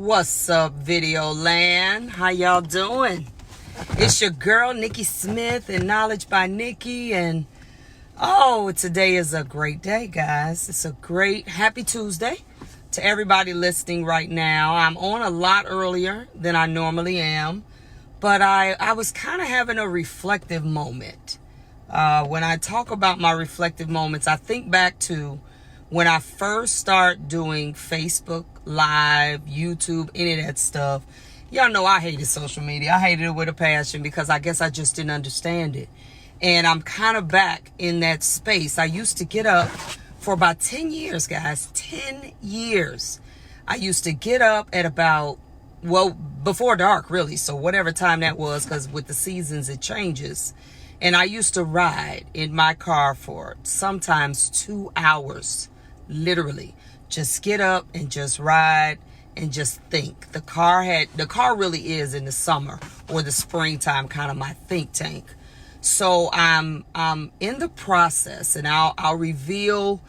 What's up, video land? How y'all doing? It's your girl, Nikki Smith, and Knowledge by Nikki. And today is a great day, guys. It's a great, happy Tuesday to everybody listening right now. I'm on a lot earlier than I normally am, but I was kind of having a reflective moment. When I talk about my reflective moments, I think back to when I first started doing Facebook Live, YouTube, any of that stuff. Y'all know I hated social media. I hated it with a passion because I guess I just didn't understand it. And I'm kind of back in that space. I used to get up for about 10 years, guys. 10 years. I used to get up at about, before dark, really. So whatever time that was, because with the seasons, it changes. And I used to ride in my car for sometimes 2 hours. Literally, just get up and just ride and just think. The car really is in the summer or the springtime kind of my think tank. So I'm in the process, and I'll reveal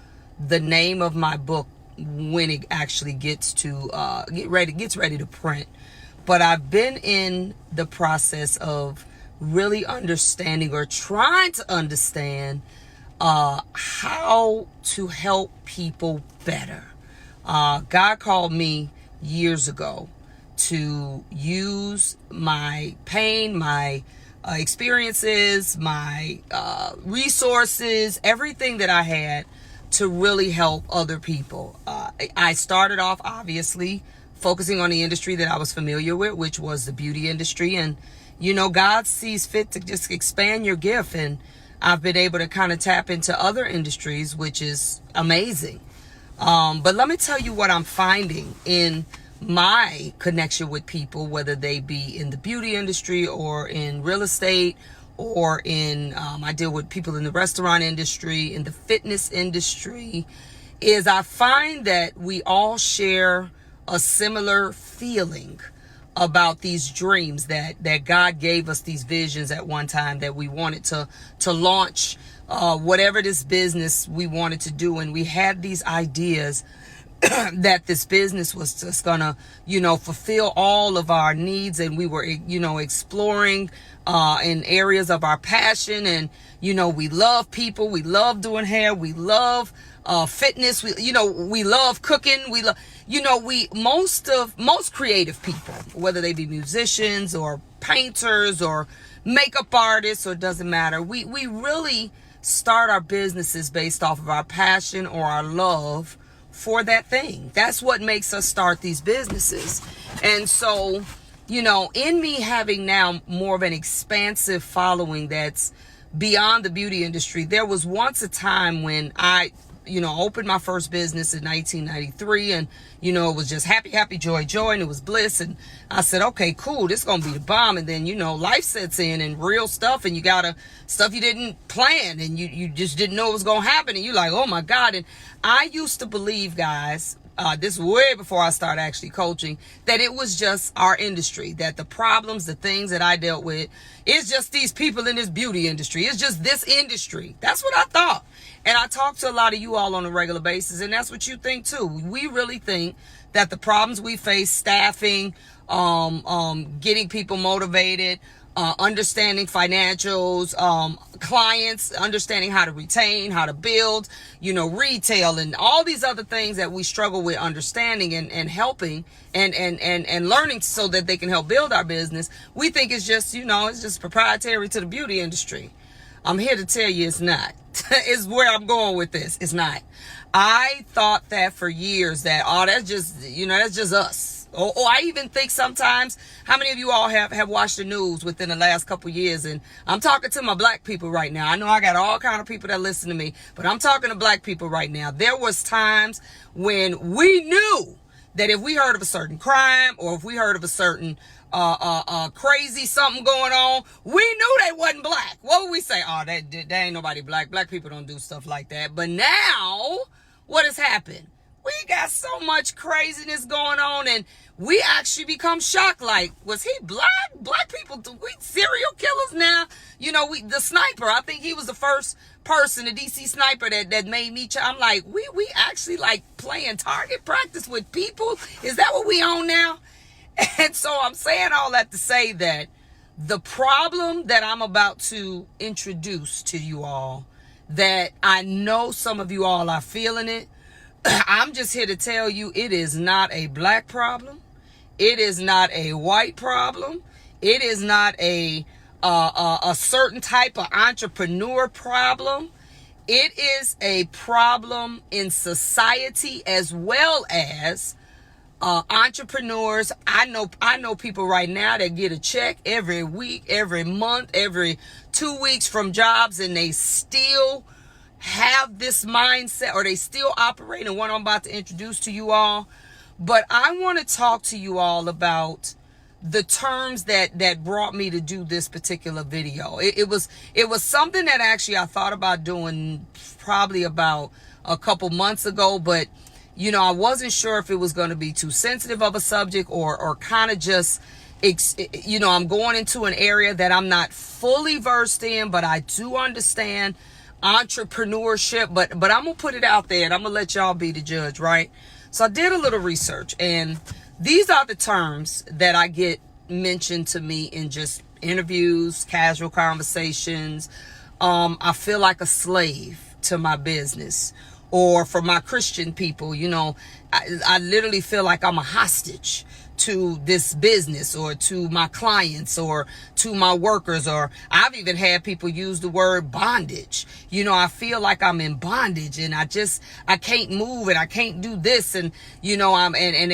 the name of my book when it actually gets ready to print. But I've been in the process of really understanding or trying to understand how to help people better. God called me years ago to use my pain, my experiences, my resources, everything that I had to really help other people. I started off, obviously, focusing on the industry that I was familiar with, which was the beauty industry. And, God sees fit to just expand your gift. And I've been able to kind of tap into other industries, which is amazing. But let me tell you what I'm finding in my connection with people, whether they be in the beauty industry or in real estate or I deal with people in the restaurant industry, in the fitness industry, is I find that we all share a similar feeling about these dreams that God gave us, these visions at one time that we wanted to launch whatever this business we wanted to do. And we had these ideas that this business was just gonna, fulfill all of our needs. And we were, exploring in areas of our passion. And, we love people. We love doing hair. We love fitness. We love cooking. We love, most creative people, whether they be musicians or painters or makeup artists, or it doesn't matter. We really start our businesses based off of our passion or our love for that thing. That's what makes us start these businesses. And so, in me having now more of an expansive following that's beyond the beauty industry, there was once a time when I opened my first business in 1993, and, it was just happy, joy, and it was bliss. And I said, okay, cool, this is going to be the bomb. And then, life sets in and real stuff, and you got stuff you didn't plan, and you just didn't know it was going to happen. And you're like, oh my God. And I used to believe, guys, this way before I started actually coaching, that it was just our industry, that the problems, the things that I dealt with, it's just these people in this beauty industry. It's just this industry. That's what I thought. And I talk to a lot of you all on a regular basis, and that's what you think too. We really think that the problems we face, staffing, getting people motivated, understanding financials, clients, understanding how to retain, how to build, retail, and all these other things that we struggle with understanding and helping and learning so that they can help build our business. We think it's just, it's just proprietary to the beauty industry. I'm here to tell you it's not. It's where I'm going with this. It's not. I thought that for years that, that's just, that's just us. Or I even think sometimes, how many of you all have watched the news within the last couple of years? And I'm talking to my black people right now. I know I got all kind of people that listen to me, but I'm talking to black people right now. There was times when we knew that if we heard of a certain crime, or if we heard of a certain crazy something going on, we knew they wasn't black. What would we say? Oh, that ain't nobody black. Black people don't do stuff like that. But now, what has happened? We got so much craziness going on, and we actually become shocked. Like, was he black? Black people, we serial killers now? The sniper, I think he was the first person, the DC sniper that made me, I'm like, we actually like playing target practice with people? Is that what we on now? And so I'm saying all that to say that the problem that I'm about to introduce to you all, that I know some of you all are feeling it, I'm just here to tell you it is not a black problem. It is not a white problem. It is not a certain type of entrepreneur problem. It is a problem in society as well as entrepreneurs. I know people right now that get a check every week, every month, every 2 weeks from jobs, and they still have this mindset, or they still operate in what I'm about to introduce to you all. But I want to talk to you all about the terms that brought me to do this particular video. It was something that actually I thought about doing probably about a couple months ago, but you know, I wasn't sure if it was going to be too sensitive of a subject, or kind of just, you know, I'm going into an area that I'm not fully versed in, but I do understand entrepreneurship, but I'm gonna put it out there and I'm gonna let y'all be the judge, right? So I did a little research, and these are the terms that I get mentioned to me in just interviews, casual conversations. I feel like a slave to my business, or for my Christian people, you know, I literally feel like I'm a hostage to this business, or to my clients, or to my workers, or I've even had people use the word bondage. You know, I feel like I'm in bondage, and I can't move, and I can't do this, and you know,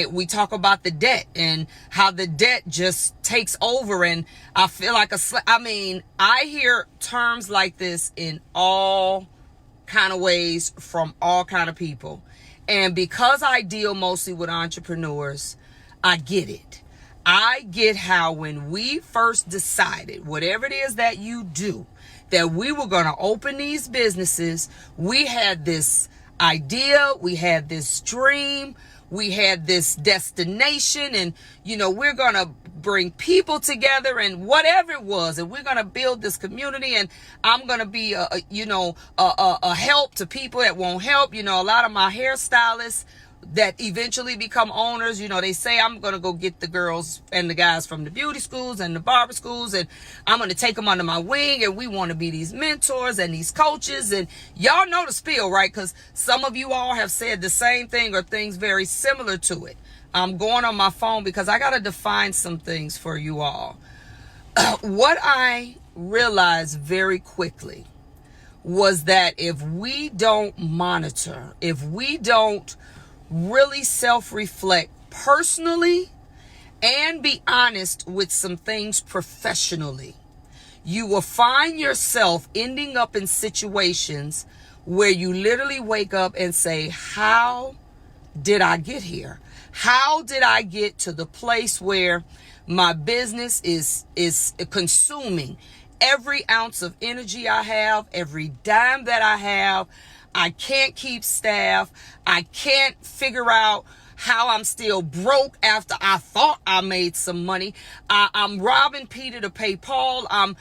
we talk about the debt and how the debt just takes over, and I feel like I hear terms like this in all kind of ways from all kind of people, and because I deal mostly with entrepreneurs, I get it. I get how when we first decided, whatever it is that you do, that we were going to open these businesses, we had this idea, we had this dream, we had this destination, and you know, we're going to bring people together and whatever it was, and we're going to build this community, and I'm going to be a help to people that won't help. You know, a lot of my hairstylists that eventually become owners, you know, they say, I'm going to go get the girls and the guys from the beauty schools and the barber schools, and I'm going to take them under my wing, and we want to be these mentors and these coaches, and y'all know the spiel, right? Because some of you all have said the same thing or things very similar to it. I'm going on my phone because I got to define some things for you all. What I realized very quickly was that if we don't monitor, if we don't really self-reflect personally and be honest with some things professionally, you will find yourself ending up in situations where you literally wake up and say, how did I get here? How did I get to the place where my business is consuming every ounce of energy I have, every dime that I have? I can't keep staff. I can't figure out how I'm still broke after I thought I made some money. I'm robbing Peter to pay Paul. I'm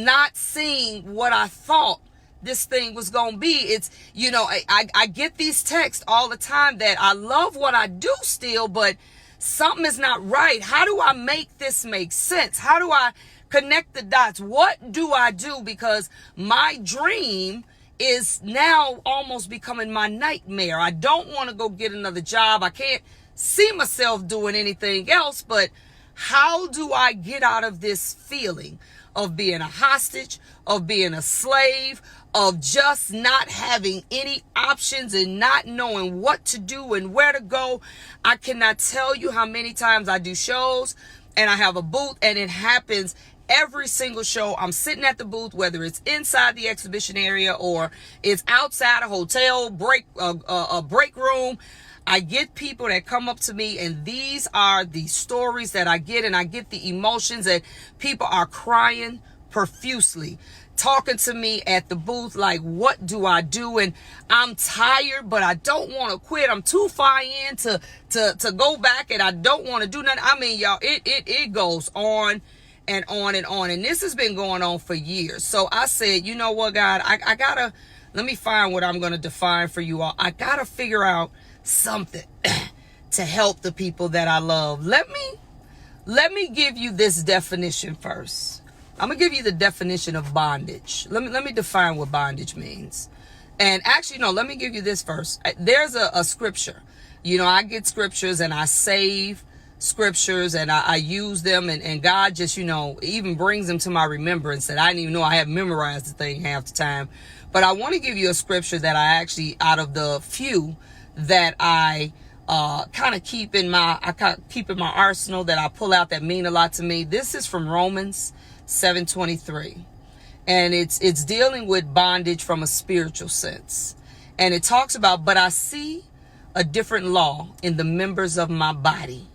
not seeing what I thought this thing was going to be. It's, you know, I get these texts all the time that I love what I do still, but something is not right. How do I make this make sense? How do I connect the dots? What do I do? Because my dream is now almost becoming my nightmare. I don't want to go get another job. I can't see myself doing anything else, but how do I get out of this feeling of being a hostage, of being a slave, of just not having any options and not knowing what to do and where to go? I cannot tell you how many times I do shows and I have a booth, and it happens every single show. I'm sitting at the booth, whether it's inside the exhibition area or it's outside a hotel break room. I get people that come up to me, and these are the stories that I get, and I get the emotions, and people are crying profusely, talking to me at the booth like, what do I do? And I'm tired, but I don't want to quit. I'm too far in to go back, and I don't want to do nothing. I mean, y'all, it goes on and on and on. And this has been going on for years. So I said, you know what, God, I gotta, let me find what I'm going to define for you all. I got to figure out something to help the people that I love. Let me let me give you this definition first. I'm going to give you the definition of bondage. Let me define what bondage means. And actually, no, let me give you this first. There's a scripture. You know, I get scriptures and I save scriptures and I use them, and God just, you know, even brings them to my remembrance that I didn't even know I have memorized the thing half the time. But I want to give you a scripture that I actually, out of the few that I kind of keep in my arsenal, that I pull out, that mean a lot to me. This is from Romans 7:23. And it's dealing with bondage from a spiritual sense. And it talks about, but I see a different law in the members of my body,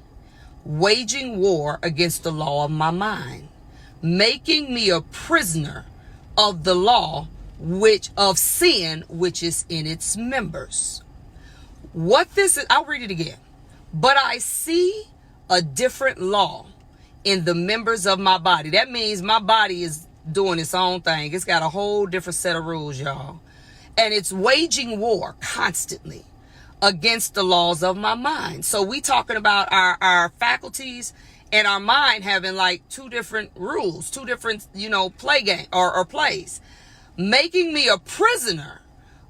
waging war against the law of my mind, making me a prisoner of the law of sin, which is in its members. What this is, I'll read it again. But I see a different law in the members of my body. That means my body is doing its own thing. It's got a whole different set of rules, y'all. And it's waging war constantly against the laws of my mind. So we talking about our faculties and our mind having like two different rules, two different, you know, play game or plays, making me a prisoner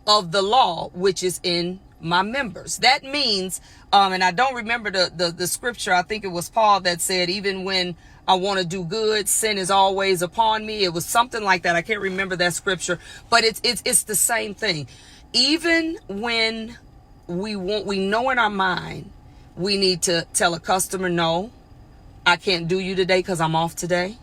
of the law, which is in my members. That means, and I don't remember the scripture. I think it was Paul that said, even when I want to do good, sin is always upon me. It was something like that. I can't remember that scripture, but it's the same thing. Even when we know in our mind, we need to tell a customer, no, I can't do you today because I'm off today.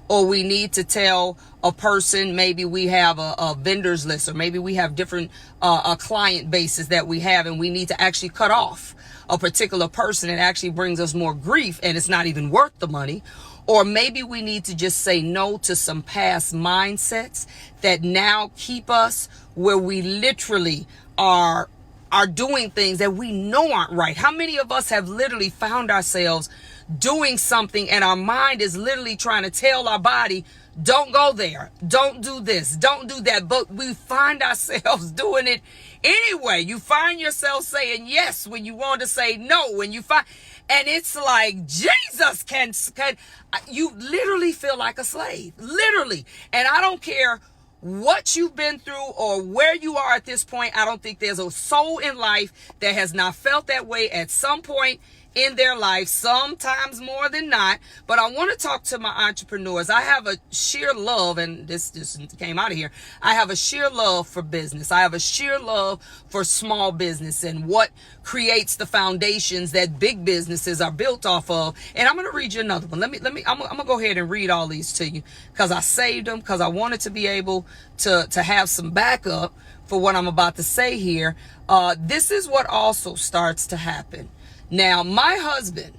Or we need to tell a person, maybe we have a vendors list, or maybe we have different client bases that we have, and we need to actually cut off a particular person that actually brings us more grief and it's not even worth the money. Or maybe we need to just say no to some past mindsets that now keep us where we literally are doing things that we know aren't right. How many of us have literally found ourselves doing something and our mind is literally trying to tell our body, don't go there, don't do this, don't do that, but we find ourselves doing it anyway. You find yourself saying yes when you want to say no, when you find, and it's like, Jesus can you literally feel like a slave, literally. And I don't care what you've been through or where you are at this point. I don't think there's a soul in life that has not felt that way at some point in their life, sometimes more than not. But I want to talk to my entrepreneurs. I have a sheer love, and this just came out of here. I have a sheer love for business. I have a sheer love for small business and what creates the foundations that big businesses are built off of. And I'm going to read you another one. I'm going to go ahead and read all these to you because I saved them, because I wanted to be able to have some backup for what I'm about to say here. This is what also starts to happen. Now, my husband,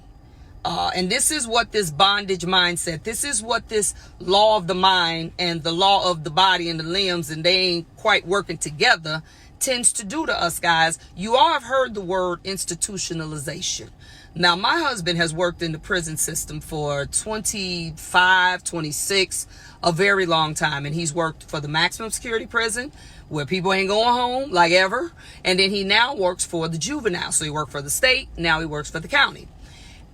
and this is what this bondage mindset, this is what this law of the mind and the law of the body and the limbs, and they ain't quite working together, tends to do to us, guys. You all have heard the word institutionalization. Now, my husband has worked in the prison system for 25, 26, a very long time. And he's worked for the maximum security prison where people ain't going home like ever. And then he now works for the juvenile. So he worked for the state. Now he works for the county.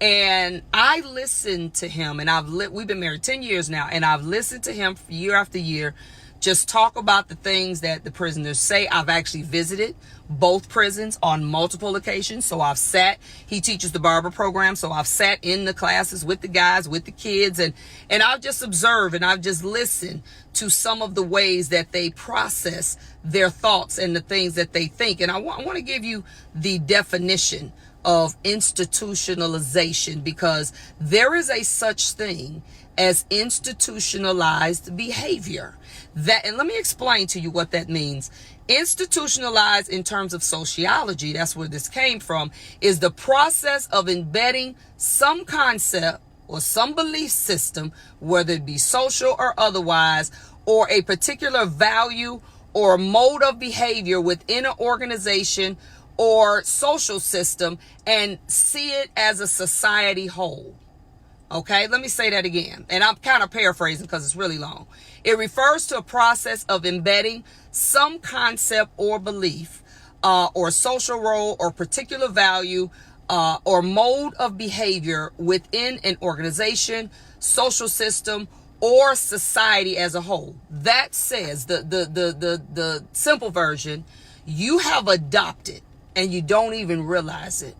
And I listened to him, and we've been married 10 years now. And I've listened to him year after year just talk about the things that the prisoners say. I've actually visited both prisons on multiple occasions. So I've sat, he teaches the barber program. So I've sat in the classes with the guys, with the kids, and I've just observed and I've just listened to some of the ways that they process their thoughts and the things that they think. And I want to give you the definition of institutionalization, because there is a such thing as institutionalized behavior. And let me explain to you what that means. Institutionalized in terms of sociology, that's where this came from, is the process of embedding some concept or some belief system, whether it be social or otherwise, or a particular value or mode of behavior within an organization or social system, and see it as a society whole. Okay, let me say that again. And I'm kind of paraphrasing because it's really long. It refers to a process of embedding some concept or belief or social role or particular value or mode of behavior within an organization, social system, or society as a whole. That says the simple version, you have adopted, and you don't even realize it,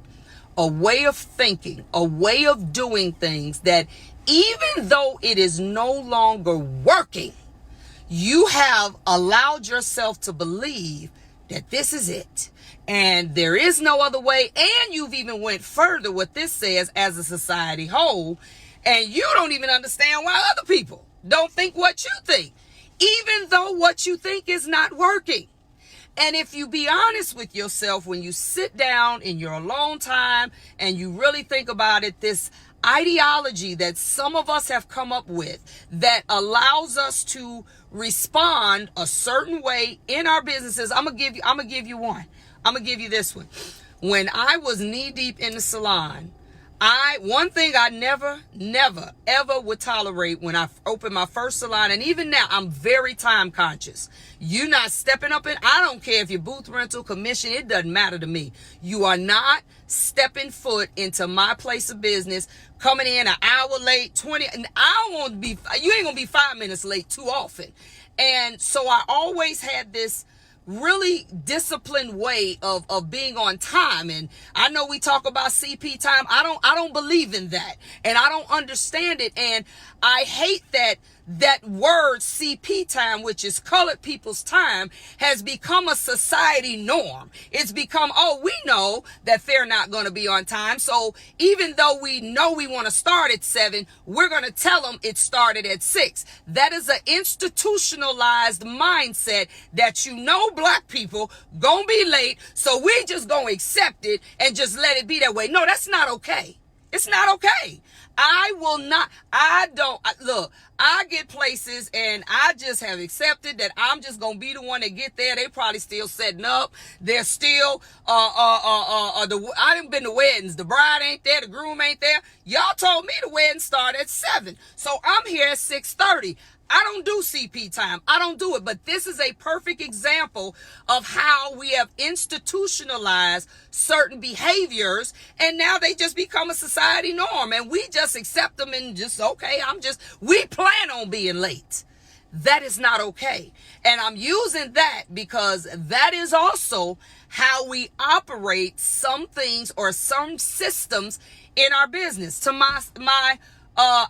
a way of thinking, a way of doing things that even though it is no longer working, you have allowed yourself to believe that this is it and there is no other way. And you've even went further, what this says, as a society whole, and you don't even understand why other people don't think what you think, even though what you think is not working. And if you be honest with yourself, when you sit down in your alone time and you really think about it, this ideology that some of us have come up with that allows us to respond a certain way in our businesses. I'm gonna give you one. I'm gonna give you this one. When I was knee deep in the salon, one thing I never, ever would tolerate when I opened my first salon, and even now, I'm very time conscious. You're not stepping up in, I don't care if you're booth rental, commission, it doesn't matter to me. You are not stepping foot into my place of business, coming in an hour late, 20, and you ain't gonna be 5 minutes late too often. And so I always had this really disciplined way of being on time. And I know we talk about CP time. I don't believe in that, and I don't understand it. And I hate that word CP time, which is colored people's time, has become a society norm. It's become, oh, we know that they're not going to be on time. So even though we know we want to start at 7, we're going to tell them it started at 6. That is an institutionalized mindset that, black people gonna be late, so we just gonna accept it and just let it be that way. No, that's not okay. It's not okay. Look, I get places and I just have accepted that I'm just gonna be the one that get there. They probably still setting up. They're still, I done been to weddings. The bride ain't there, the groom ain't there. Y'all told me the wedding start at 7. So I'm here at 6:30. I don't do CP time. I don't do it. But this is a perfect example of how we have institutionalized certain behaviors, and now they just become a society norm, and we just accept them and just, okay, we plan on being late. That is not okay. And I'm using that because that is also how we operate some things or some systems in our business.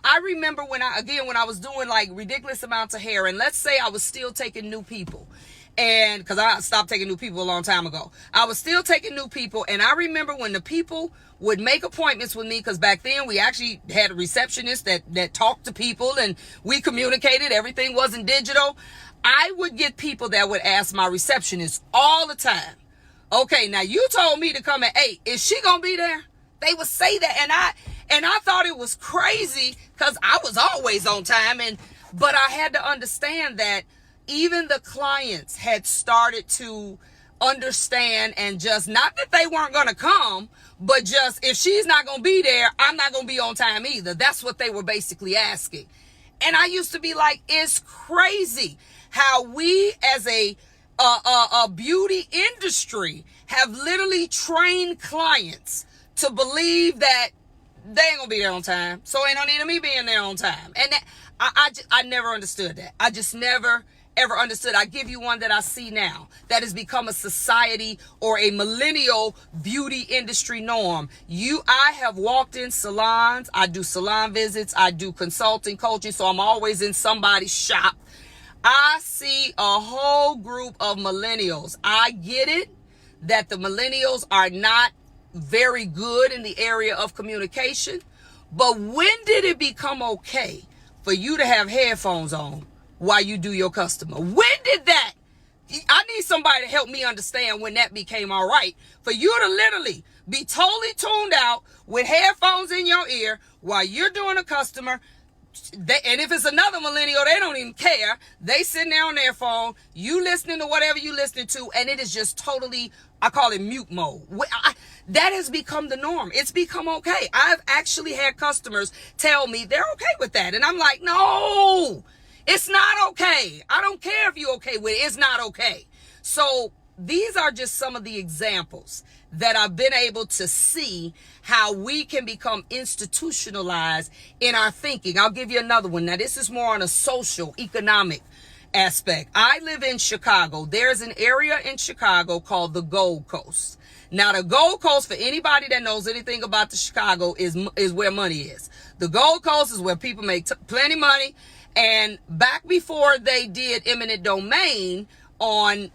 I remember when I was doing like ridiculous amounts of hair, and let's say I was still taking new people, and because I stopped taking new people a long time ago, I was still taking new people. And I remember when the people would make appointments with me, because back then we actually had a receptionist that talked to people and we communicated. Everything wasn't digital. I would get people that would ask my receptionist all the time, okay, now you told me to come at 8. Is she gonna be there? They would say that, and I thought it was crazy because I was always on time. But I had to understand that even the clients had started to understand, and just not that they weren't going to come, but just if she's not going to be there, I'm not going to be on time either. That's what they were basically asking. And I used to be like, it's crazy how we as a beauty industry have literally trained clients to believe that they ain't gonna be there on time, so ain't no need of me being there on time. And that, I never understood that. I just never ever understood. I give you one that I see now that has become a society or a millennial beauty industry norm. I have walked in salons. I do salon visits. I do consulting, coaching, so I'm always in somebody's shop. I see a whole group of millennials. I get it that the millennials are not very good in the area of communication, but when did it become okay for you to have headphones on while you do your customer? When did that? I need somebody to help me understand when that became all right for you to literally be totally tuned out with headphones in your ear while you're doing a customer. And if it's another millennial, they don't even care. They sitting there on their phone, you listening to whatever you listening to, and it is just totally, I call it mute mode. That has become the norm. It's become okay. I've actually had customers tell me they're okay with that. And I'm like, no, it's not okay. I don't care if you're okay with it. It's not okay. So these are just some of the examples that I've been able to see how we can become institutionalized in our thinking. I'll give you another one. Now, this is more on a social, economic aspect. I live in Chicago. There's an area in Chicago called the Gold Coast. Now, the Gold Coast, for anybody that knows anything about the Chicago, is where money is. The Gold Coast is where people make plenty money. And back before they did eminent domain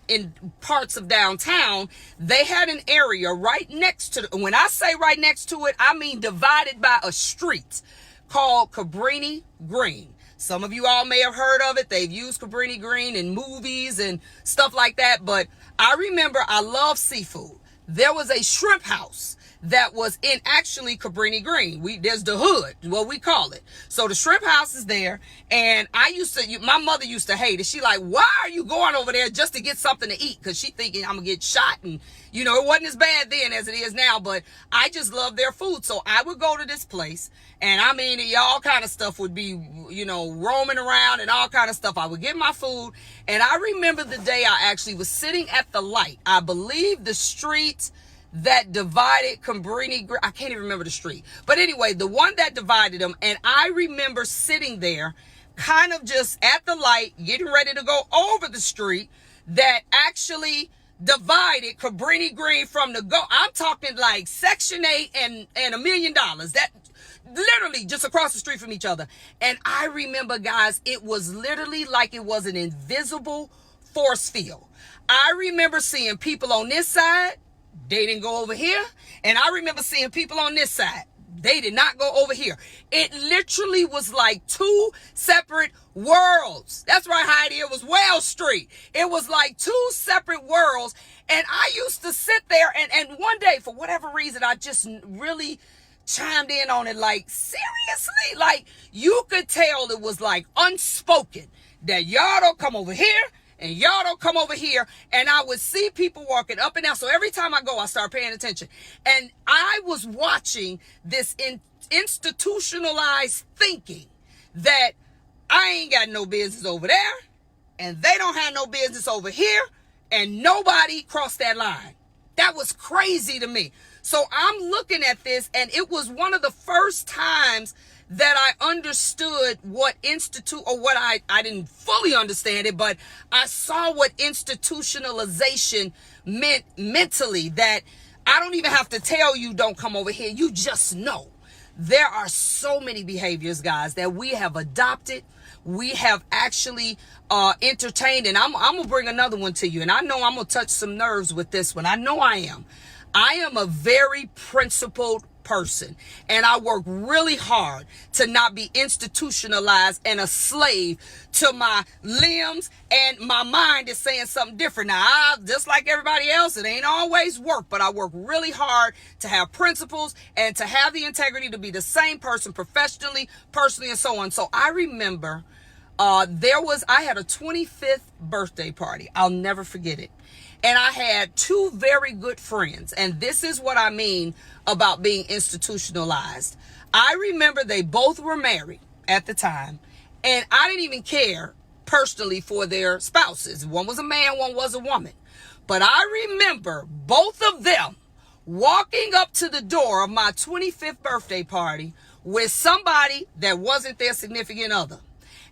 in parts of downtown, they had an area right next to, when I say right next to it, I mean divided by a street called Cabrini Green. Some of you all may have heard of it. They've used Cabrini Green in movies and stuff like that. But I remember, I love seafood. There was a shrimp house that was in actually Cabrini Green. There's the hood, what we call it. So the shrimp house is there. And my mother used to hate it. She like, why are you going over there just to get something to eat? Cause she thinking I'm gonna get shot. And it wasn't as bad then as it is now, but I just love their food. So I would go to this place, and I mean, all kind of stuff would be, roaming around and all kind of stuff. I would get my food. And I remember the day I actually was sitting at the light. I believe the street that divided Cabrini, I can't even remember the street. But anyway, the one that divided them. And I remember sitting there kind of just at the light, getting ready to go over the street that actually divided Cabrini Green from I'm talking like Section 8 and $1 million. That literally just across the street from each other. And I remember, guys, it was literally like it was an invisible force field. I remember seeing people on this side. They didn't go over here. And I remember seeing people on this side. They did not go over here. It literally was like two separate worlds. That's right, Heidi. It was Wells Street. It was like two separate worlds. And I used to sit there and one day, for whatever reason, I just really chimed in on it. Like, seriously? Like, you could tell it was like unspoken that y'all don't come over here. And y'all don't come over here. And I would see people walking up and down. So every time I go, I start paying attention. And I was watching this institutionalized thinking that I ain't got no business over there. And they don't have no business over here. And nobody crossed that line. That was crazy to me. So I'm looking at this, and it was one of the first times that I understood what I didn't fully understand it, but I saw what institutionalization meant mentally, that I don't even have to tell you don't come over here. You just know. There are so many behaviors, guys, that we have adopted. We have actually entertained, and I'm going to bring another one to you, and I know I'm going to touch some nerves with this one. I know I am. I am a very principled person, and I work really hard to not be institutionalized and a slave to my limbs, and my mind is saying something different. Now, just like everybody else, it ain't always work, but I work really hard to have principles and to have the integrity to be the same person professionally, personally, and so on. So I remember I had a 25th birthday party. I'll never forget it. And I had two very good friends. And this is what I mean about being institutionalized. I remember they both were married at the time. And I didn't even care personally for their spouses. One was a man, one was a woman. But I remember both of them walking up to the door of my 25th birthday party with somebody that wasn't their significant other.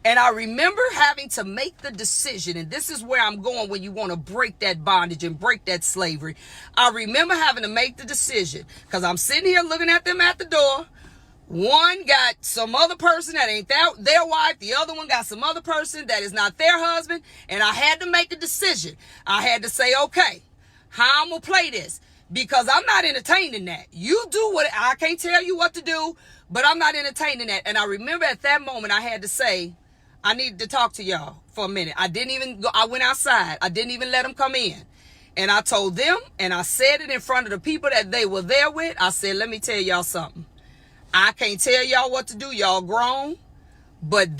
And I remember having to make the decision, and this is where I'm going when you want to break that bondage and break that slavery. I remember having to make the decision because I'm sitting here looking at them at the door. One got some other person that ain't their wife. The other one got some other person that is not their husband. And I had to make a decision. I had to say, okay, how I'm going to play this? Because I'm not entertaining that. You do what, I can't tell you what to do, but I'm not entertaining that. And I remember at that moment I had to say, I needed to talk to y'all for a minute. I didn't even go. I went outside. I didn't even let them come in. And I told them, and I said it in front of the people that they were there with. I said, let me tell y'all something. I can't tell y'all what to do. Y'all grown. But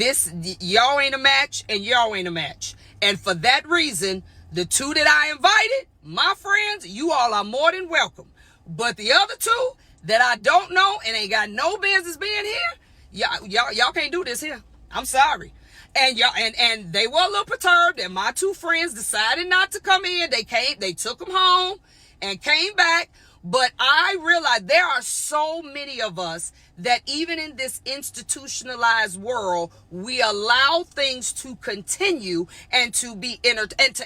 y'all ain't a match, and y'all ain't a match. And for that reason, the two that I invited, my friends, you all are more than welcome. But the other two that I don't know and ain't got no business being here, y'all can't do this here. I'm sorry. And y'all, and they were a little perturbed, and my two friends decided not to come in. They took them home and came back. But I realized there are so many of us that even in this institutionalized world, we allow things to continue and to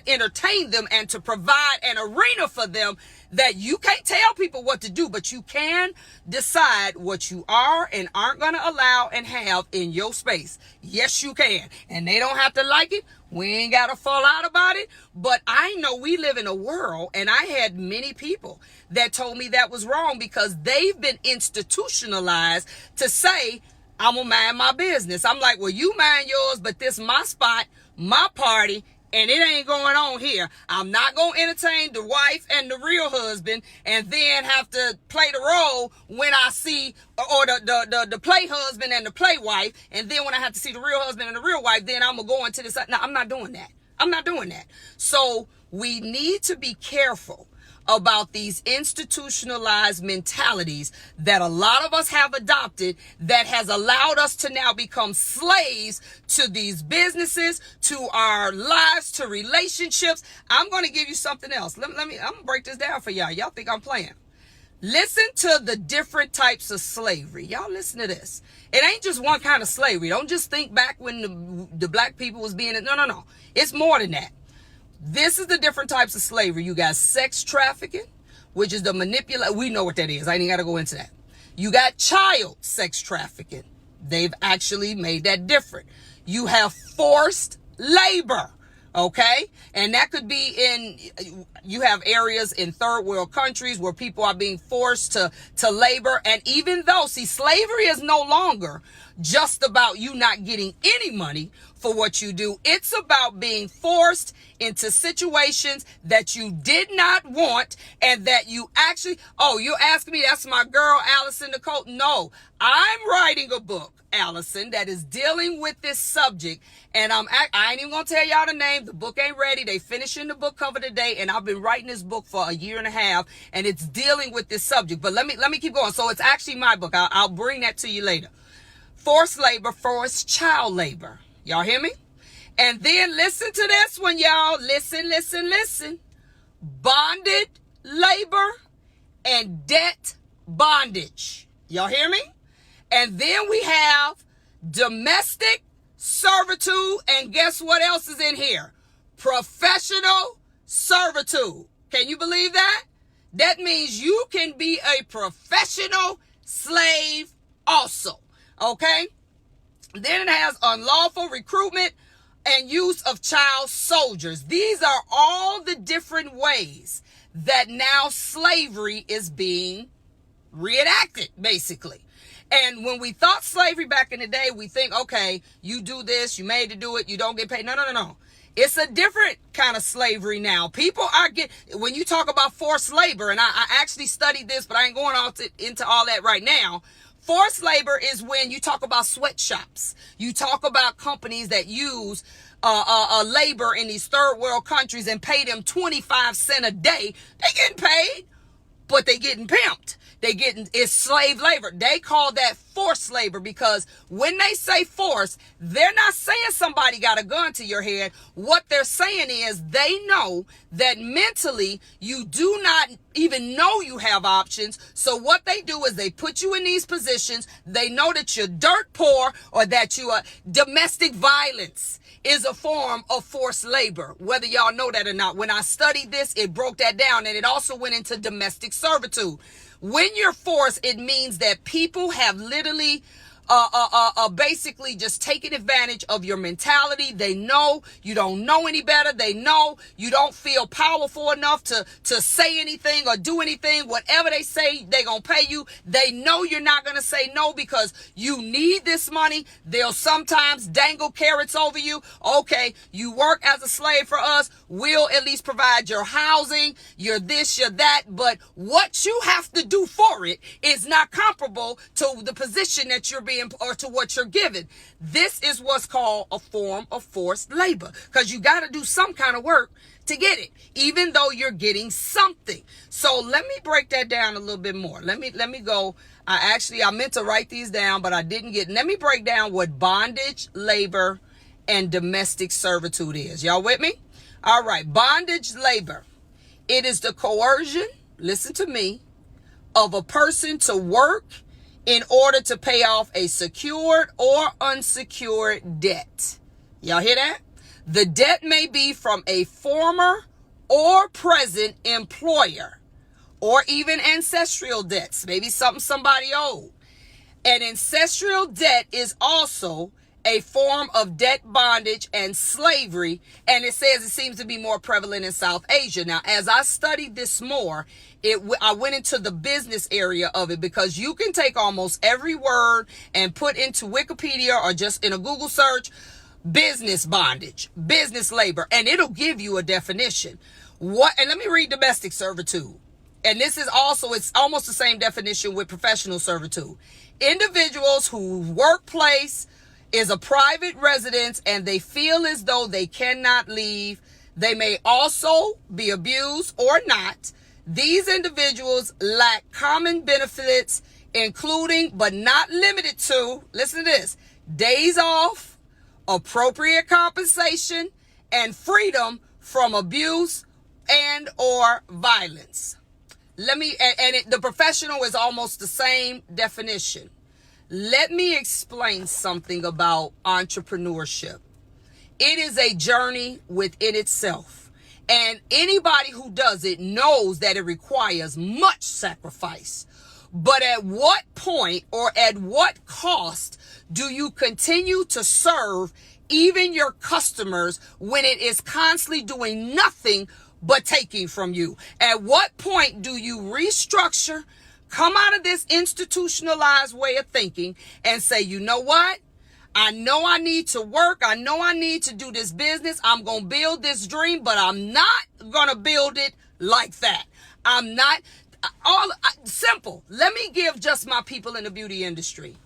entertain them and to provide an arena for them that you can't tell people what to do, but you can decide what you are and aren't going to allow and have in your space. Yes, you can. And they don't have to like it. We ain't got to fall out about it. But I know we live in a world, and I had many people that told me that was wrong because they've been institutionalized to say, I'm going to mind my business. I'm like, well, you mind yours, but this my spot, my party, and it ain't going on here. I'm not going to entertain the wife and the real husband and then have to play the role when I see, or the play husband and the play wife. And then when I have to see the real husband and the real wife, then I'm going to go into this. No, I'm not doing that. I'm not doing that. So we need to be careful about these institutionalized mentalities that a lot of us have adopted that has allowed us to now become slaves to these businesses, to our lives, to relationships. I'm going to give you something else. I'm going to break this down for y'all. Y'all think I'm playing. Listen to the different types of slavery. Y'all listen to this. It ain't just one kind of slavery. Don't just think back when the black people was being, no. It's more than that. This is the different types of slavery. You got sex trafficking, which is the manipulation. We know what that is. I ain't got to go into that. You got child sex trafficking. They've actually made that different. You have forced labor. Okay. And that could be you have areas in third world countries where people are being forced to labor. And even though, slavery is no longer just about you not getting any money for what you do. It's about being forced into situations that you did not want and that you actually, you're asking me, that's my girl, Allison Nicole. No, I'm writing a book, Allison, that is dealing with this subject. And I ain't even going to tell y'all the name. The book ain't ready. They finishing the book cover today. And I've been writing this book for a year and a half and it's dealing with this subject. But let me keep going. So it's actually my book. I'll bring that to you later. Forced labor, forced child labor. Y'all hear me? And then listen to this one, y'all. Listen. Bonded labor and debt bondage. Y'all hear me? And then we have domestic servitude. And guess what else is in here? Professional servitude. Can you believe that? That means you can be a professional slave also. Okay? Then it has unlawful recruitment and use of child soldiers. These are all the different ways that now slavery is being reenacted, basically. And when we thought slavery back in the day, we think, okay, you do this, you made to do it, you don't get paid. No. It's a different kind of slavery now. People when you talk about forced labor, and I actually studied this, but I ain't going into all that right now. Forced labor is when you talk about sweatshops. You talk about companies that use labor in these third world countries and pay them 25 cents a day. They getting paid, but they getting pimped. It's slave labor. They call that forced labor because when they say force, they're not saying somebody got a gun to your head. What they're saying is they know that mentally you do not even know you have options. So what they do is they put you in these positions. They know that you're dirt poor or that you are domestic violence is a form of forced labor, whether y'all know that or not. When I studied this, it broke that down and it also went into domestic servitude. When you're forced, it means that people have literally basically just taking advantage of your mentality. They know you don't know any better. They know you don't feel powerful enough to say anything or do anything. Whatever they say, they're going to pay you. They know you're not going to say no because you need this money. They'll sometimes dangle carrots over you. Okay, you work as a slave for us. We'll at least provide your housing, your this, your that. But what you have to do for it is not comparable to the position that you're being or to what you're given. This is what's called a form of forced labor because you got to do some kind of work to get it, even though you're getting something. So let me break that down a little bit more. Let me go. I meant to write these down, but I didn't let me break down what bondage labor and domestic servitude is. Y'all with me? All right. Bondage labor. It is the coercion, listen to me, of a person to work in order to pay off a secured or unsecured debt. Y'all hear that? The debt may be from a former or present employer, or even ancestral debts, maybe something somebody owed. An ancestral debt is also a form of debt bondage and slavery, and it says it seems to be more prevalent in South Asia. Now, as I studied this more, I went into the business area of it, because you can take almost every word and put into Wikipedia or just in a Google search, business bondage, business labor, and it'll give you a definition. And let me read domestic servitude. And this is also, it's almost the same definition with professional servitude. Individuals whose workplace is a private residence and they feel as though they cannot leave. They may also be abused or not. These individuals lack common benefits, including but not limited to, listen to this, days off, appropriate compensation, and freedom from abuse and or violence. The professional is almost the same definition. Let me explain something about entrepreneurship. It is a journey within itself. And anybody who does it knows that it requires much sacrifice. But at what point or at what cost do you continue to serve even your customers when it is constantly doing nothing but taking from you? At what point do you restructure, come out of this institutionalized way of thinking and say, you know what? I know I need to work. I know I need to do this business. I'm going to build this dream, but I'm not going to build it like that. I'm not simple. Let me give just my people in the beauty industry.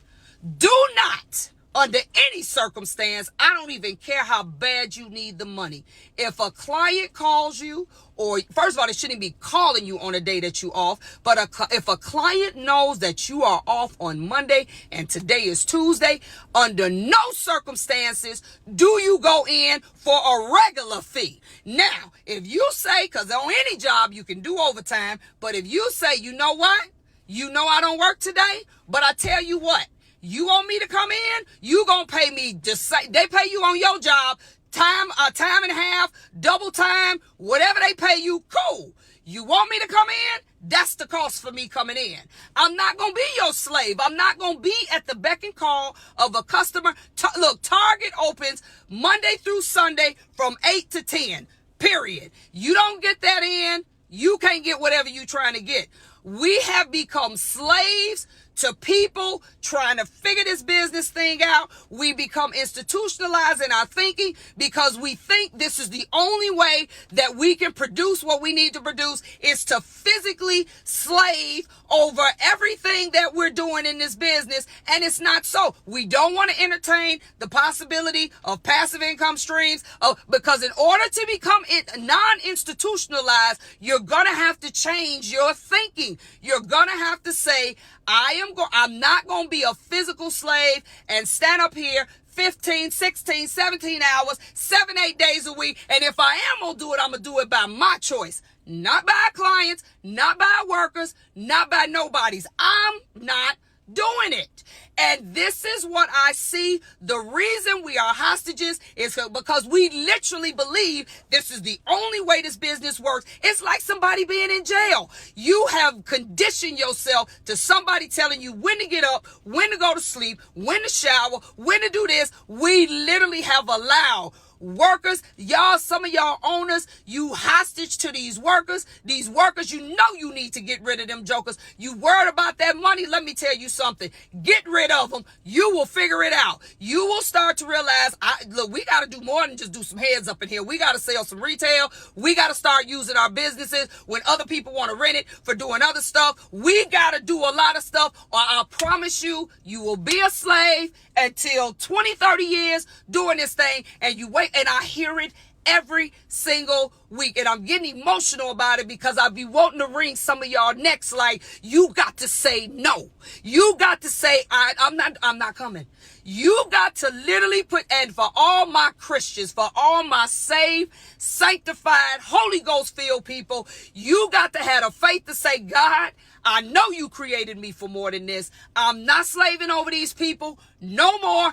Do not, under any circumstance, I don't even care how bad you need the money. If a client calls you, or first of all, they shouldn't be calling you on a day that you off. But if a client knows that you are off on Monday and today is Tuesday, under no circumstances do you go in for a regular fee. Now, if you say, because on any job you can do overtime, but if you say, you know what? You know I don't work today, but I tell you what, you want me to come in, you gonna pay me just say they pay you on your job time and a half, double time, whatever they pay you, cool. You want me to come in? That's the cost for me coming in. I'm not going to be your slave. I'm not going to be at the beck and call of a customer. Look, Target opens Monday through Sunday from 8 to 10, period. You don't get that in, you can't get whatever you're trying to get. We have become slaves to people trying to figure this business thing out. We become institutionalized in our thinking because we think this is the only way that we can produce what we need to produce, is to physically slave over everything that we're doing in this business. And it's not so. We don't want to entertain the possibility of passive income streams, because in order to become non-institutionalized, you're going to have to change your thinking. You're going to have to say, I'm not going to be a physical slave and stand up here 15, 16, 17 hours, 7, 8 days a week. And if I am going to do it, I'm going to do it by my choice. Not by clients, not by workers, not by nobody's. I'm not doing it. And this is what I see. The reason we are hostages is because we literally believe this is the only way this business works. It's like somebody being in jail. You have conditioned yourself to somebody telling you when to get up, when to go to sleep, when to shower, when to do this. We literally have allowed workers, y'all, some of y'all owners, you hostage to these workers. These workers, you know you need to get rid of them jokers. You worried about that money? Let me tell you something. Get rid of them. You will figure it out. You will start to realize, look, we got to do more than just do some heads up in here. We got to sell some retail. We got to start using our businesses when other people want to rent it for doing other stuff. We got to do a lot of stuff, or I promise you, you will be a slave until 20, 30 years doing this thing, and you wait. And I hear it every single week. And I'm getting emotional about it because I be wanting to wring some of y'all necks like, you got to say no. You got to say, I'm not coming. You got to literally put, and for all my Christians, for all my saved, sanctified, Holy Ghost filled people, you got to have the faith to say, God, I know you created me for more than this. I'm not slaving over these people no more.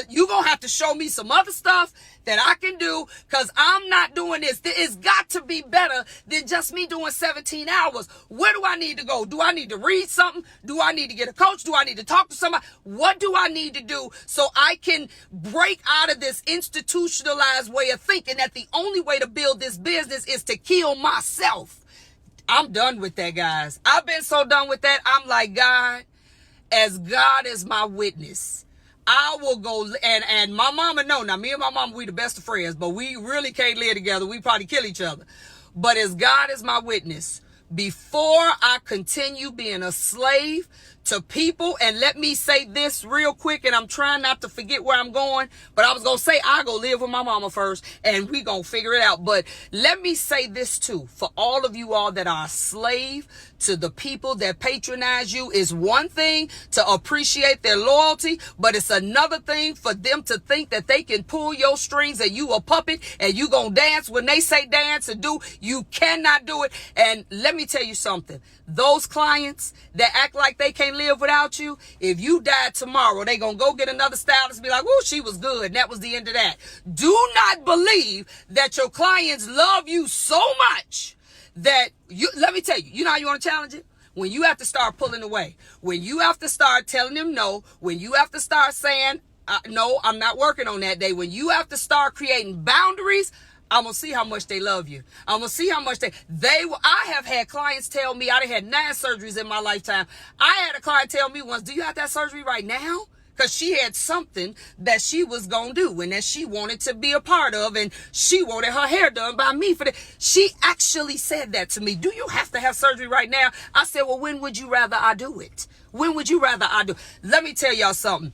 You're going to have to show me some other stuff that I can do because I'm not doing this. It's got to be better than just me doing 17 hours. Where do I need to go? Do I need to read something? Do I need to get a coach? Do I need to talk to somebody? What do I need to do so I can break out of this institutionalized way of thinking that the only way to build this business is to kill myself? I'm done with that, guys. I've been so done with that. I'm like, God, as God is my witness, I will go, and my mama know. Now, me and my mama, we the best of friends, but we really can't live together. We probably kill each other. But as God is my witness, before I continue being a slave to people, and let me say this real quick, and I'm trying not to forget where I'm going, but I was going to say I go live with my mama first, and we going to figure it out. But let me say this too, for all of you all that are a slave to the people that patronize you, is one thing to appreciate their loyalty, but it's another thing for them to think that they can pull your strings and you a puppet and you gonna dance when they say dance and do. You cannot do it. And let me tell you something. Those clients that act like they can't live without you, if you died tomorrow, they gonna go get another stylist and be like, oh, she was good, and that was the end of that. Do not believe that your clients love you so much that let me tell you, you know how you want to challenge it? When you have to start pulling away, when you have to start telling them no, when you have to start saying, no, I'm not working on that day, when you have to start creating boundaries, I'm going to see how much they love you. I'm going to see how much I have had clients tell me, I done had 9 surgeries in my lifetime. I had a client tell me once, do you have that surgery right now? Because she had something that she was going to do and that she wanted to be a part of, and she wanted her hair done by me for that. She actually said that to me. Do you have to have surgery right now? I said, well, when would you rather I do it? When would you rather I do it? Let me tell y'all something.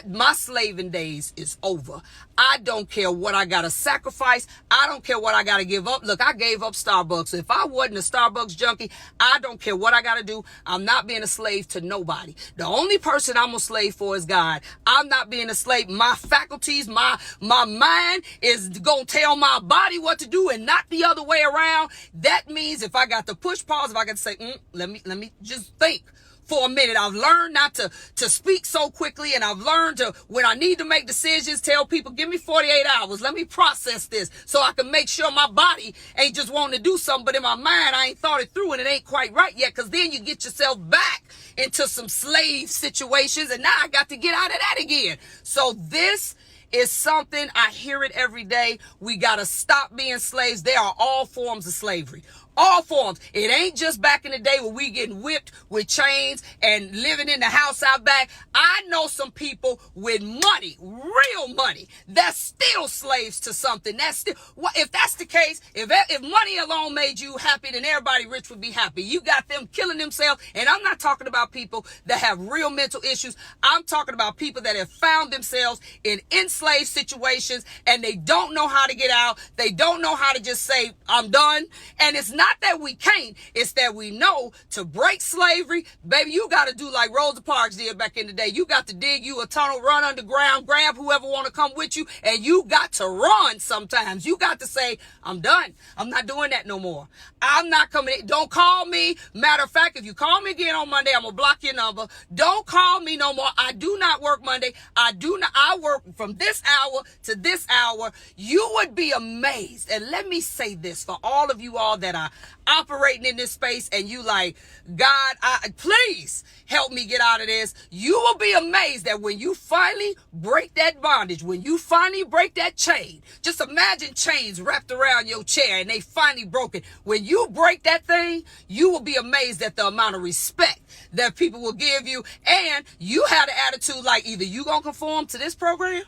My slaving days is over. I don't care what I got to sacrifice. I don't care what I got to give up. Look, I gave up Starbucks. If I wasn't a Starbucks junkie, I don't care what I got to do. I'm not being a slave to nobody. The only person I'm a slave for is God. I'm not being a slave. My faculties, my mind is going to tell my body what to do and not the other way around. That means if I got to push pause, if I got to say, let me just think for a minute. I've learned not to speak so quickly, and I've learned to, when I need to make decisions, tell people, give me 48 hours. Let me process this so I can make sure my body ain't just wanting to do something, but in my mind, I ain't thought it through and it ain't quite right yet, because then you get yourself back into some slave situations, and now I got to get out of that again. So this is something, I hear it every day. We got to stop being slaves. There are all forms of slavery. All forms. It ain't just back in the day where we getting whipped with chains and living in the house out back. I know some people with money, real money, that's still slaves to something. That's still, if that's the case, if money alone made you happy, then everybody rich would be happy. You got them killing themselves. And I'm not talking about people that have real mental issues. I'm talking about people that have found themselves in enslaved situations and they don't know how to get out. They don't know how to just say, I'm done. And it's not that we can't, it's that we know to break slavery, baby, you got to do like Rosa Parks did back in the day. You got to dig you a tunnel, run underground, grab whoever want to come with you, and you got to run sometimes. You got to say, I'm done. I'm not doing that no more. I'm not coming in. Don't call me. Matter of fact, if you call me again on Monday, I'm going to block your number. Don't call me no more. I do not work Monday. I work from this hour to this hour. You would be amazed. And let me say this for all of you all that are operating in this space and you like, God, please help me get out of this. You will be amazed that when you finally break that bondage, when you finally break that chain, just imagine chains wrapped around your chair and they finally broken. When you break that thing, you will be amazed at the amount of respect that people will give you. And you have the attitude like either you gonna conform to this program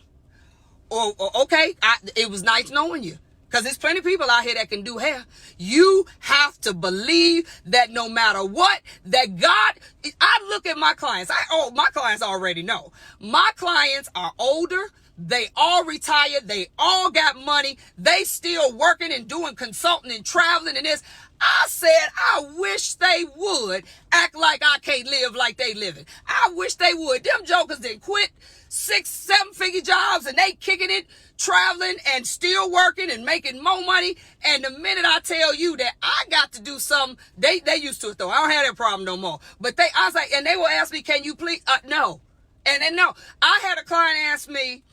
or okay, it was nice knowing you. Because there's plenty of people out here that can do hair. You have to believe that no matter what, that God, I look at my clients. My clients already know. My clients are older. They all retired. They all got money. They still working and doing consulting and traveling and this. I said, I wish they would act like I can't live like they living. I wish they would. Them jokers didn't quit 6, 7-figure jobs and they kicking it, traveling and still working and making more money. And the minute I tell you that I got to do something, they used to it though. I don't have that problem no more. But I was like, and they will ask me, can you please? No. And no, I had a client ask me,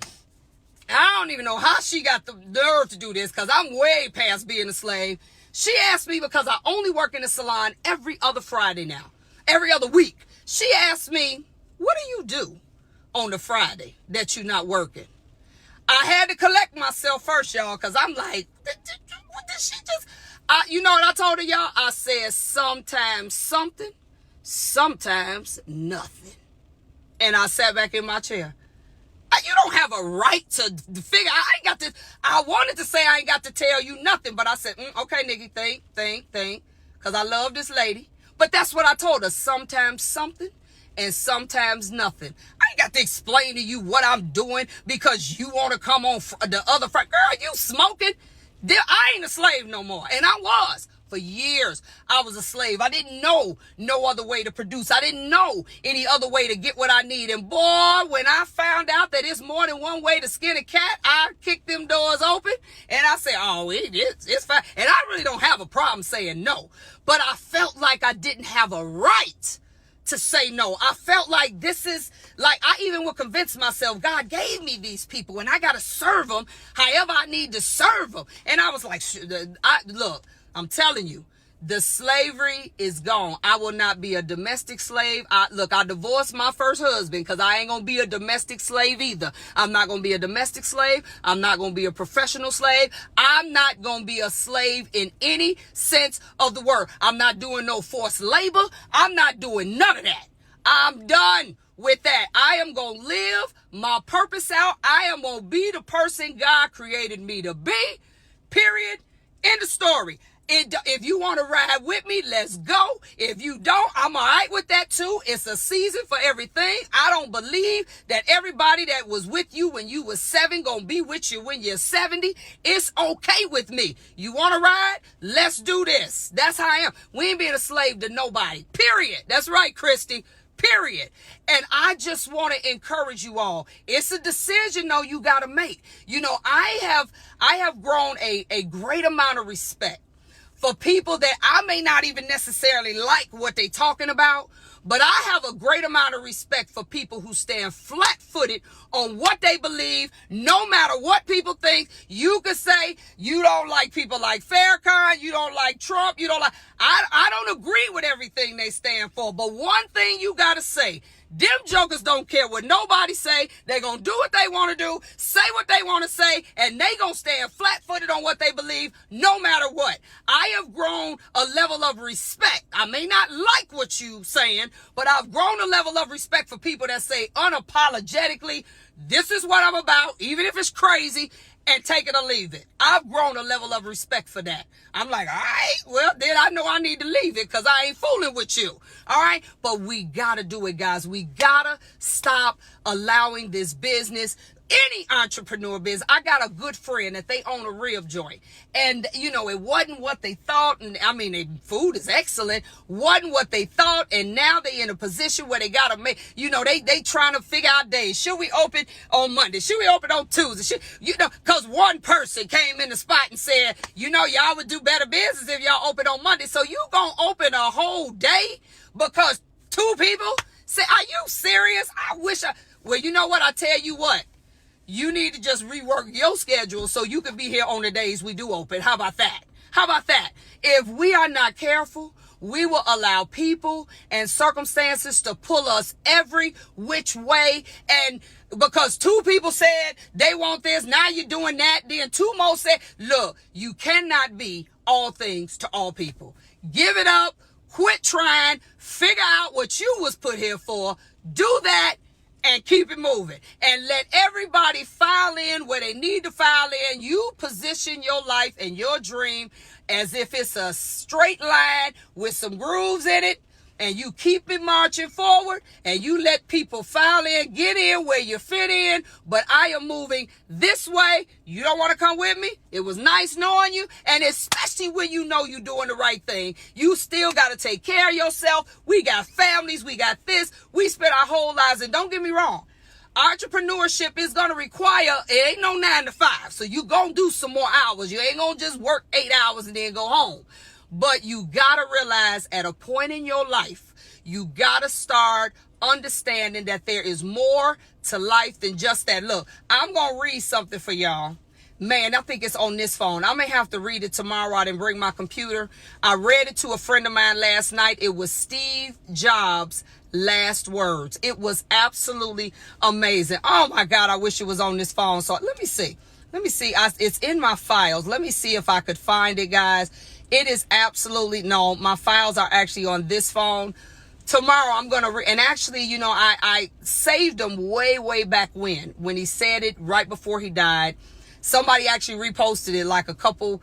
I don't even know how she got the nerve to do this because I'm way past being a slave. She asked me because I only work in the salon every other Friday now, every other week. She asked me, what do you do on the Friday that you're not working? I had to collect myself first, y'all, because I'm like, what did she just, you know what I told her, y'all? I said, sometimes something, sometimes nothing. And I sat back in my chair. You don't have a right to figure. I wanted to say I ain't got to tell you nothing, but I said, okay, Nikki, think, because I love this lady. But that's what I told her. Sometimes something and sometimes nothing. I ain't got to explain to you what I'm doing because you want to come on the other front. Girl, you smoking? I ain't a slave no more. And I was. For years, I was a slave. I didn't know no other way to produce. I didn't know any other way to get what I need. And boy, when I found out that it's more than one way to skin a cat, I kicked them doors open and I said, oh, it's fine. And I really don't have a problem saying no. But I felt like I didn't have a right to say no. I felt like this is, like I even would convince myself, God gave me these people and I got to serve them however I need to serve them. And I was like, look, I'm telling you, the slavery is gone. I will not be a domestic slave. I divorced my first husband because I ain't going to be a domestic slave either. I'm not going to be a domestic slave. I'm not going to be a professional slave. I'm not going to be a slave in any sense of the word. I'm not doing no forced labor. I'm not doing none of that. I'm done with that. I am going to live my purpose out. I am going to be the person God created me to be. Period. End of story. If you want to ride with me, let's go. If you don't, I'm all right with that too. It's a season for everything. I don't believe that everybody that was with you when you was 7 gonna be with you when you're 70. It's okay with me. You want to ride? Let's do this. That's how I am. We ain't being a slave to nobody. Period. That's right, Christy. Period. And I just want to encourage you all. It's a decision though you got to make. You know, I have grown a great amount of respect for people that I may not even necessarily like what they talking about, but I have a great amount of respect for people who stand flat-footed on what they believe, no matter what people think. You could say you don't like people like Farrakhan, you don't like Trump, you don't like, I don't agree with everything they stand for, but one thing you got to say, them jokers don't care what nobody say. They gonna do what they want to do, say what they want to say, and they gonna stand flat-footed on what they believe no matter what. I have grown a level of respect. I may not like what you saying, but I've grown a level of respect for people that say unapologetically, this is what I'm about, even if it's crazy, and take it or leave it. I've grown a level of respect for that. I'm like, all right, well, then I know I need to leave it because I ain't fooling with you. All right? But we got to do it, guys. We got to stop allowing this business, any entrepreneur business. I got a good friend that they own a rib joint. And, you know, it wasn't what they thought. And I mean, their food is excellent. Wasn't what they thought. And now they in a position where they got to make, you know, they trying to figure out days. Should we open on Monday? Should we open on Tuesday? Because one person came in the spot and said, you know, y'all would do better business if y'all open on Monday. So you going to open a whole day because 2 people say, are you serious? Well, you know what? I tell you what. You need to just rework your schedule so you can be here on the days we do open. How about that? How about that? If we are not careful, we will allow people and circumstances to pull us every which way. And because 2 people said they want this, now you're doing that. Then 2 more said, look, you cannot be all things to all people. Give it up. Quit trying. Figure out what you was put here for. Do that. And keep it moving. And let everybody file in where they need to file in. You position your life and your dream as if it's a straight line with some grooves in it. and you keep it marching forward, and you let people file in, get in where you fit in, but I am moving this way. You don't want to come with me? It was nice knowing you, and especially when you know you're doing the right thing, you still got to take care of yourself. We got families, we got this, we spend our whole lives, and don't get me wrong, entrepreneurship is going to require, it ain't no 9 to 5, so you going to do some more hours. You ain't going to just work 8 hours and then go home. But you got to realize at a point in your life, you got to start understanding that there is more to life than just that. Look, I'm going to read something for y'all. Man, I think it's on this phone. I may have to read it tomorrow. I didn't bring my computer. I read it to a friend of mine last night. It was Steve Jobs' last words. It was absolutely amazing. Oh my God, I wish it was on this phone. So let me see. It's in my files. Let me see if I could find it, guys. It is absolutely, no, my files are actually on this phone. Tomorrow I'm going to, and actually, you know, I saved them way back when he said it right before he died. Somebody actually reposted it like a couple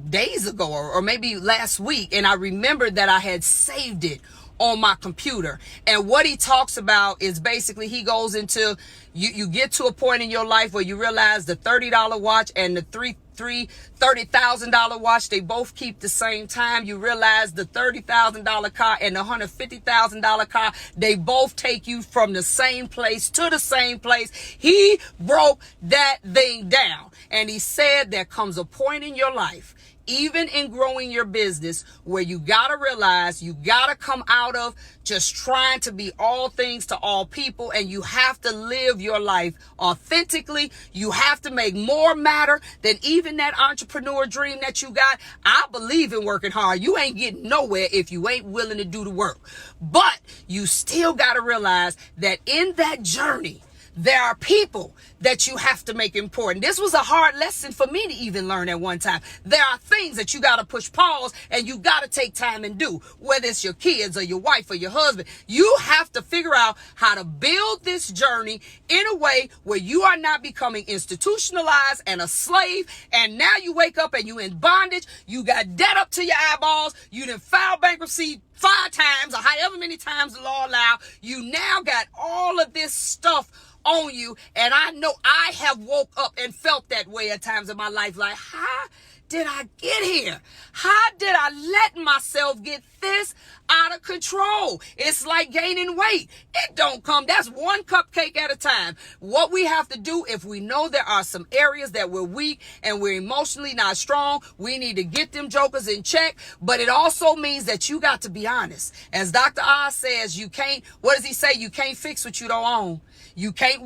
days ago or maybe last week. And I remembered that I had saved it on my computer. And what he talks about is basically he goes into, you get to a point in your life where you realize the $30 watch and the $30,000 watch, they both keep the same time. You realize the $30,000 car and the $150,000 car, they both take you from the same place to the same place. He broke that thing down, and he said there comes a point in your life, even in growing your business, where you got to realize you got to come out of just trying to be all things to all people, and you have to live your life authentically. You have to make more matter than even that entrepreneur dream that you got. I believe in working hard. You ain't getting nowhere if you ain't willing to do the work. But you still got to realize that in that journey, there are people that you have to make important. This was a hard lesson for me to even learn at one time. There are things that you got to push pause and you got to take time and do, whether it's your kids or your wife or your husband. You have to figure out how to build this journey in a way where you are not becoming institutionalized and a slave. And now you wake up and you in bondage. You got debt up to your eyeballs. You done filed bankruptcy 5 times or however many times the law allow. You now got all of this stuff on you, and I know I have woke up and felt that way at times in my life, like, how did I get here? How did I let myself get this out of control? It's like gaining weight. It don't come. That's one cupcake at a time. What we have to do, if we know there are some areas that we're weak and we're emotionally not strong, we need to get them jokers in check. But it also means that you got to be honest. As Dr. Oz says, you can't, what does he say? You can't fix what you don't own. You can't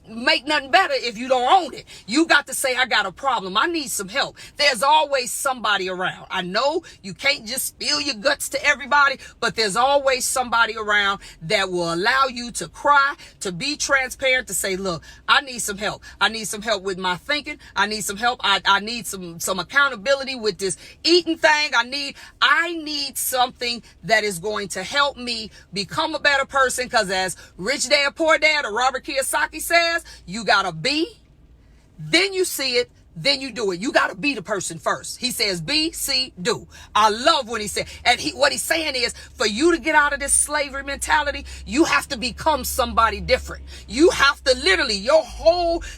make nothing better if you don't own it. You got to say, I got a problem. I need some help. There's always somebody around. I know you can't just spill your guts to everybody, but there's always somebody around that will allow you to cry, to be transparent, to say, look, I need some help. I need some help with my thinking. I need some help. I need some accountability with this eating thing. I need something that is going to help me become a better person, because as Rich Dad, Poor Dad, or Robert Kiyosaki says, you gotta be, then you see it, then you do it. You gotta be the person first. He says be, see, do. I love when he said, and what he's saying is, for you to get out of this slavery mentality, you have to become somebody different. You have to literally,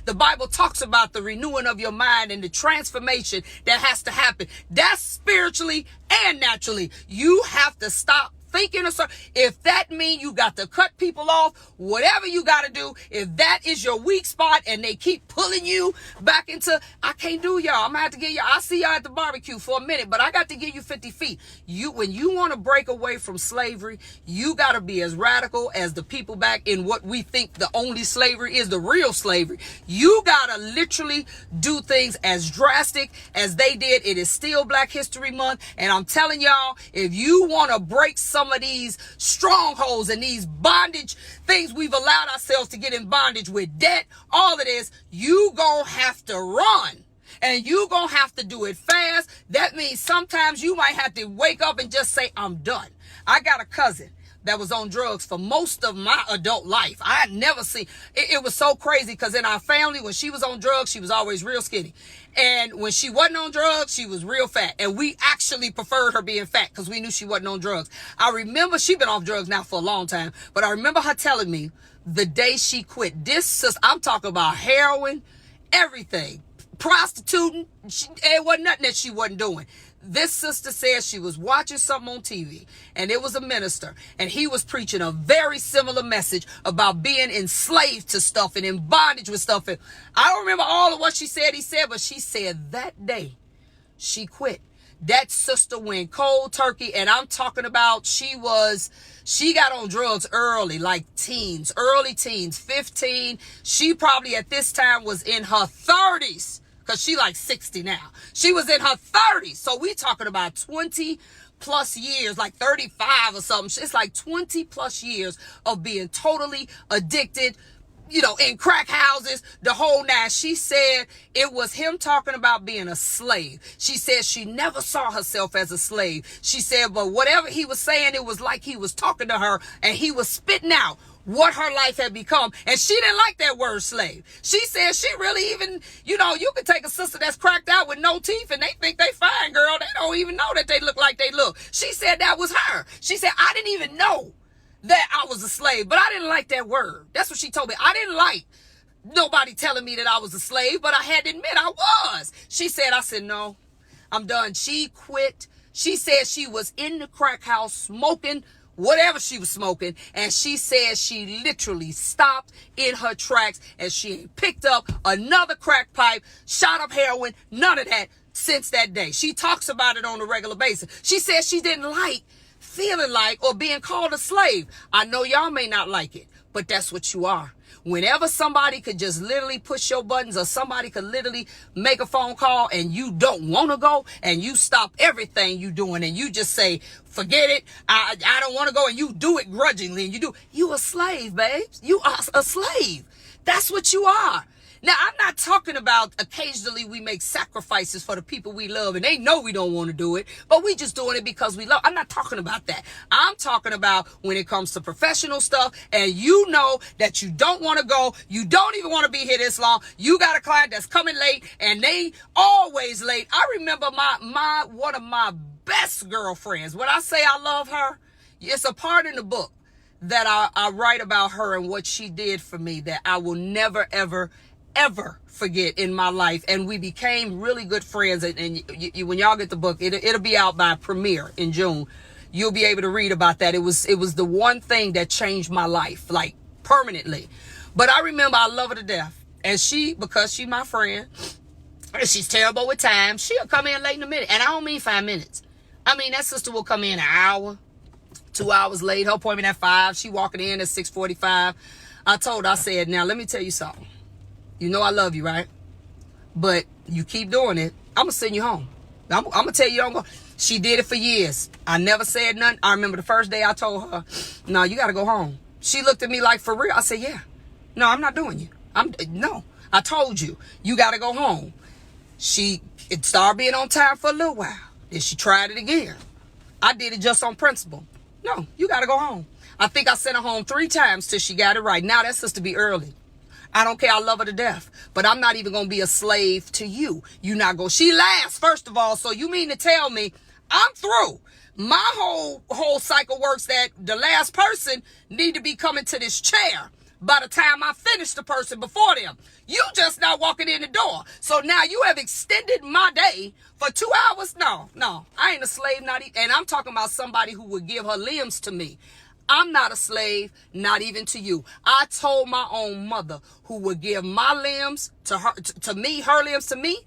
the Bible talks about the renewing of your mind and the transformation that has to happen. That's spiritually and naturally. You have to stop thinking if that means you got to cut people off, whatever you got to do, if that is your weak spot and they keep pulling you back into, I can't do y'all. I'm gonna have to get y'all. I'll see y'all at the barbecue for a minute, but I got to give you 50 feet. When you want to break away from slavery, you got to be as radical as the people back in what we think the only slavery is, the real slavery. You got to literally do things as drastic as they did. It is still Black History Month, and I'm telling y'all, if you want to break some of these strongholds and these bondage things we've allowed ourselves to get in bondage with, debt, all of this, you gonna have to run, and you gonna have to do it fast. That means sometimes you might have to wake up and just say, I'm done. I got a cousin. that was on drugs for most of my adult life. I had never seen it was so crazy because in our family, when she was on drugs, she was always real skinny. And when she wasn't on drugs, she was real fat. And we actually preferred her being fat because we knew she wasn't on drugs. I remember she'd been off drugs now for a long time, but I remember her telling me the day she quit. This sister, I'm talking about heroin, everything, prostituting. It wasn't nothing that she wasn't doing. This sister said she was watching something on TV, and it was a minister, and he was preaching a very similar message about being enslaved to stuff and in bondage with stuff. And I don't remember all of what she said, but she said that day she quit. That sister went cold turkey, and I'm talking about she got on drugs early, like early teens, 15. She probably at this time was in her 30s. Because she like 60 now. She was in her 30s. So we talking about 20 plus years, like 35 or something. It's like 20 plus years of being totally addicted, in crack houses, the whole nine. She said it was him talking about being a slave. She said she never saw herself as a slave. She said, but whatever he was saying, it was like he was talking to her and he was spitting out what her life had become. And she didn't like that word slave. She said she really even, you could take a sister that's cracked out with no teeth and they think they fine, girl. They don't even know that they look like they look. She said that was her. She said, I didn't even know that I was a slave, but I didn't like that word. That's what she told me. I didn't like nobody telling me that I was a slave, but I had to admit I was. She said, I said, no, I'm done. She quit. She said she was in the crack house smoking whatever she was smoking, and she said she literally stopped in her tracks and she picked up another crack pipe, shot up heroin, none of that since that day. She talks about it on a regular basis. She said she didn't like feeling like or being called a slave. I know y'all may not like it, but that's what you are. Whenever somebody could just literally push your buttons, or somebody could literally make a phone call and you don't want to go, and you stop everything you doing and you just say, forget it, I don't want to go, and you do it grudgingly, and you a slave, babes. You are a slave. That's what you are. Now, I'm not talking about occasionally we make sacrifices for the people we love and they know we don't want to do it, but we just doing it because we love. I'm not talking about that. I'm talking about when it comes to professional stuff and you know that you don't want to go. You don't even want to be here this long. You got a client that's coming late and they always late. I remember one of my best girlfriends. When I say I love her, it's a part in the book that I write about her and what she did for me that I will never, ever forget in my life. And we became really good friends. And when y'all get the book, it'll be out by premiere in June. You'll be able to read about that. It was the one thing that changed my life, like permanently. But I remember I love her to death. And because she's my friend, and she's terrible with time, she'll come in late in a minute. And I don't mean 5 minutes. I mean, that sister will come in an hour, 2 hours late. Her appointment at 5. She walking in at 6:45. I said, now let me tell you something. You know I love you, right? But you keep doing it, I'm going to send you home. I'm going to tell you don't go. She did it for years. I never said nothing. I remember the first day I told her, no, you got to go home. She looked at me like, for real? I said, yeah. No, I'm not doing you. No, I told you. You got to go home. It started being on time for a little while. Then she tried it again. I did it just on principle. No, you got to go home. I think I sent her home 3 times till she got it right. Now that sister be early. I don't care. I love her to death. But I'm not even going to be a slave to you. You not go. She lasts, first of all. So you mean to tell me I'm through? My whole cycle works that the last person need to be coming to this chair by the time I finish the person before them. You just not walking in the door. So now you have extended my day for 2 hours? No. I ain't a slave, and I'm talking about somebody who would give her limbs to me. I'm not a slave, not even to you. I told my own mother who would give my limbs to her, to me, her limbs to me,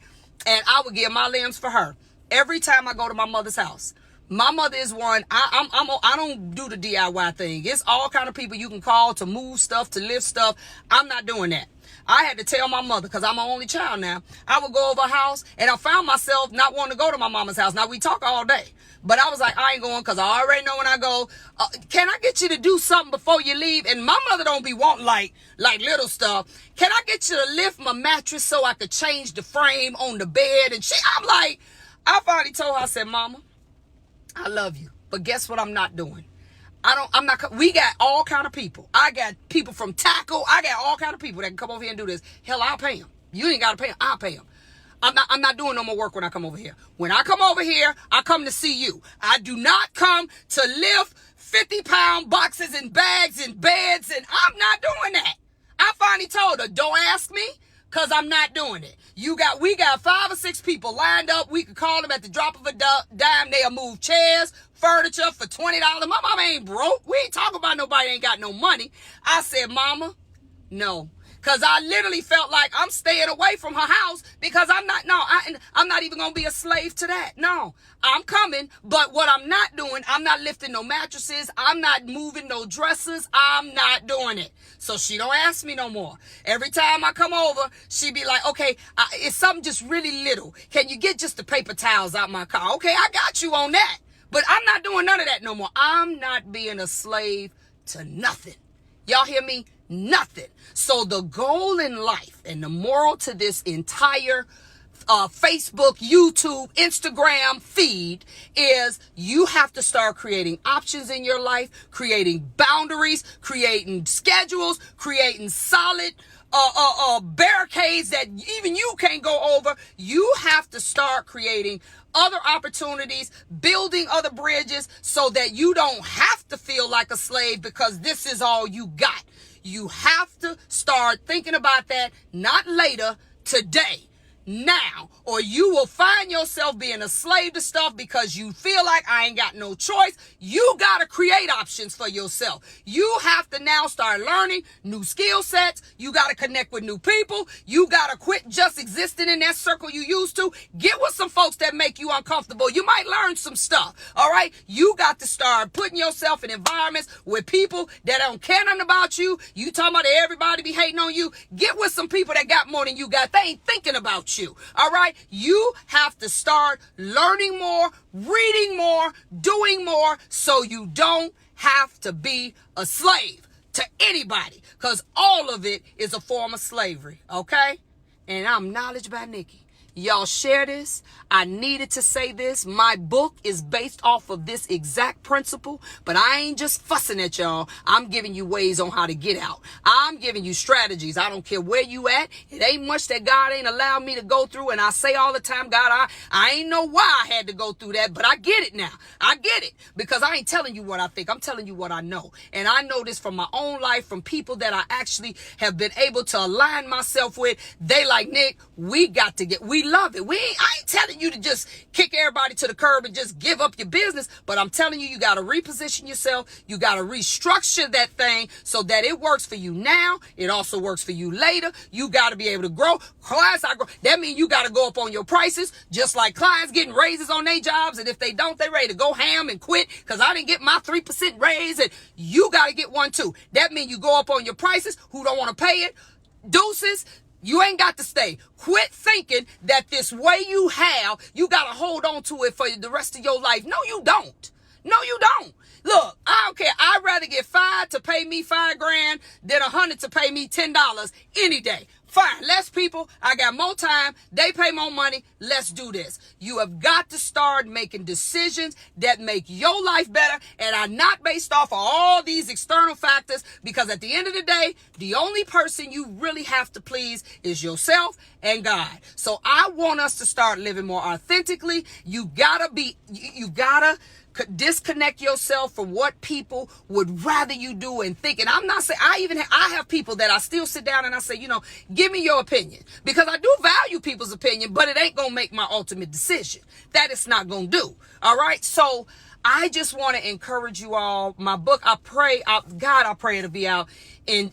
and I would give my limbs for her. Every time I go to my mother's house. My mother is one. I don't do the DIY thing. It's all kind of people you can call to move stuff, to lift stuff. I'm not doing that. I had to tell my mother, because I'm my only child now. I would go over her house, and I found myself not wanting to go to my mama's house. Now, we talk all day. But I was like, I ain't going, because I already know when I go, can I get you to do something before you leave? And my mother don't be wanting like little stuff. Can I get you to lift my mattress so I could change the frame on the bed? And I'm like, I finally told her, I said, Mama, I love you. But guess what I'm not doing? We got all kind of people. I got people from Taco. I got all kind of people that can come over here and do this. Hell, I'll pay them. You ain't got to pay them. I'll pay them. I'm not doing no more work when I come over here. When I come over here, I come to see you. I do not come to lift 50-pound boxes and bags and beds, and I'm not doing that. I finally told her, don't ask me, because I'm not doing it. We got 5 or 6 people lined up. We could call them at the drop of a dime. They'll move chairs, furniture for $20. My mama ain't broke. We ain't talking about nobody ain't got no money. I said, Mama, no. Because I literally felt like I'm staying away from her house because I'm not even going to be a slave to that. No, I'm coming. But what I'm not doing, I'm not lifting no mattresses. I'm not moving no dressers. I'm not doing it. So she don't ask me no more. Every time I come over, she be like, okay, it's something just really little. Can you get just the paper towels out my car? Okay, I got you on that. But I'm not doing none of that no more. I'm not being a slave to nothing. Y'all hear me? Nothing. So the goal in life and the moral to this entire Facebook, YouTube, Instagram feed is you have to start creating options in your life, creating boundaries, creating schedules, creating solid barricades that even you can't go over. You have to start creating other opportunities, building other bridges so that you don't have to feel like a slave because this is all you got. You have to start thinking about that, not later, today, now, or you will find yourself being a slave to stuff because you feel like I ain't got no choice. You got to create options for yourself. You have to now start learning new skill sets. You got to connect with new people. You got to quit just existing in that circle you used to. Get with some folks that make you uncomfortable. You might learn some stuff. All right. You got to start putting yourself in environments with people that don't care nothing about you. You talking about everybody be hating on you. Get with some people that got more than you got. They ain't thinking about you. All right. You have to start learning more, reading more, doing more so you don't have to be a slave to anybody because all of it is a form of slavery. Okay. And I'm Knowledge by Nikki. Y'all share this. I needed to say this. My book is based off of this exact principle, but I ain't just fussing at y'all. I'm giving you ways on how to get out. I'm giving you strategies. I don't care where you at. It ain't much that God ain't allowed me to go through. And I say all the time, God, I ain't know why I had to go through that, but I get it now. I get it because I ain't telling you what I think. I'm telling you what I know. And I know this from my own life, from people that I actually have been able to align myself with. They like, Nick, we love it. I ain't telling you to just kick everybody to the curb and just give up your business, but I'm telling you, you got to reposition yourself. You got to restructure that thing so that it works for you now. It also works for you later. You got to be able to grow. Clients are grow. That means you got to go up on your prices, just like clients getting raises on their jobs. And if they don't, they ready to go ham and quit because I didn't get my 3% raise and you got to get one too. That means you go up on your prices. Who don't want to pay it? Deuces. You ain't got to stay. Quit thinking that this way you got to hold on to it for the rest of your life. No, you don't. No, you don't. Look, I don't care. I'd rather get 5 to pay me $5,000 than 100 to pay me $10 any day. Fine. Less people. I got more time. They pay more money. Let's do this. You have got to start making decisions that make your life better and are not based off of all these external factors, because at the end of the day, the only person you really have to please is yourself and God. So I want us to start living more authentically. You gotta disconnect yourself from what people would rather you do and think. And I'm not saying, I have people that I still sit down and I say, give me your opinion, because I do value people's opinion, but it ain't going to make my ultimate decision. That it's not going to do. All right. So I just want to encourage you all. My book, I pray it'll be out in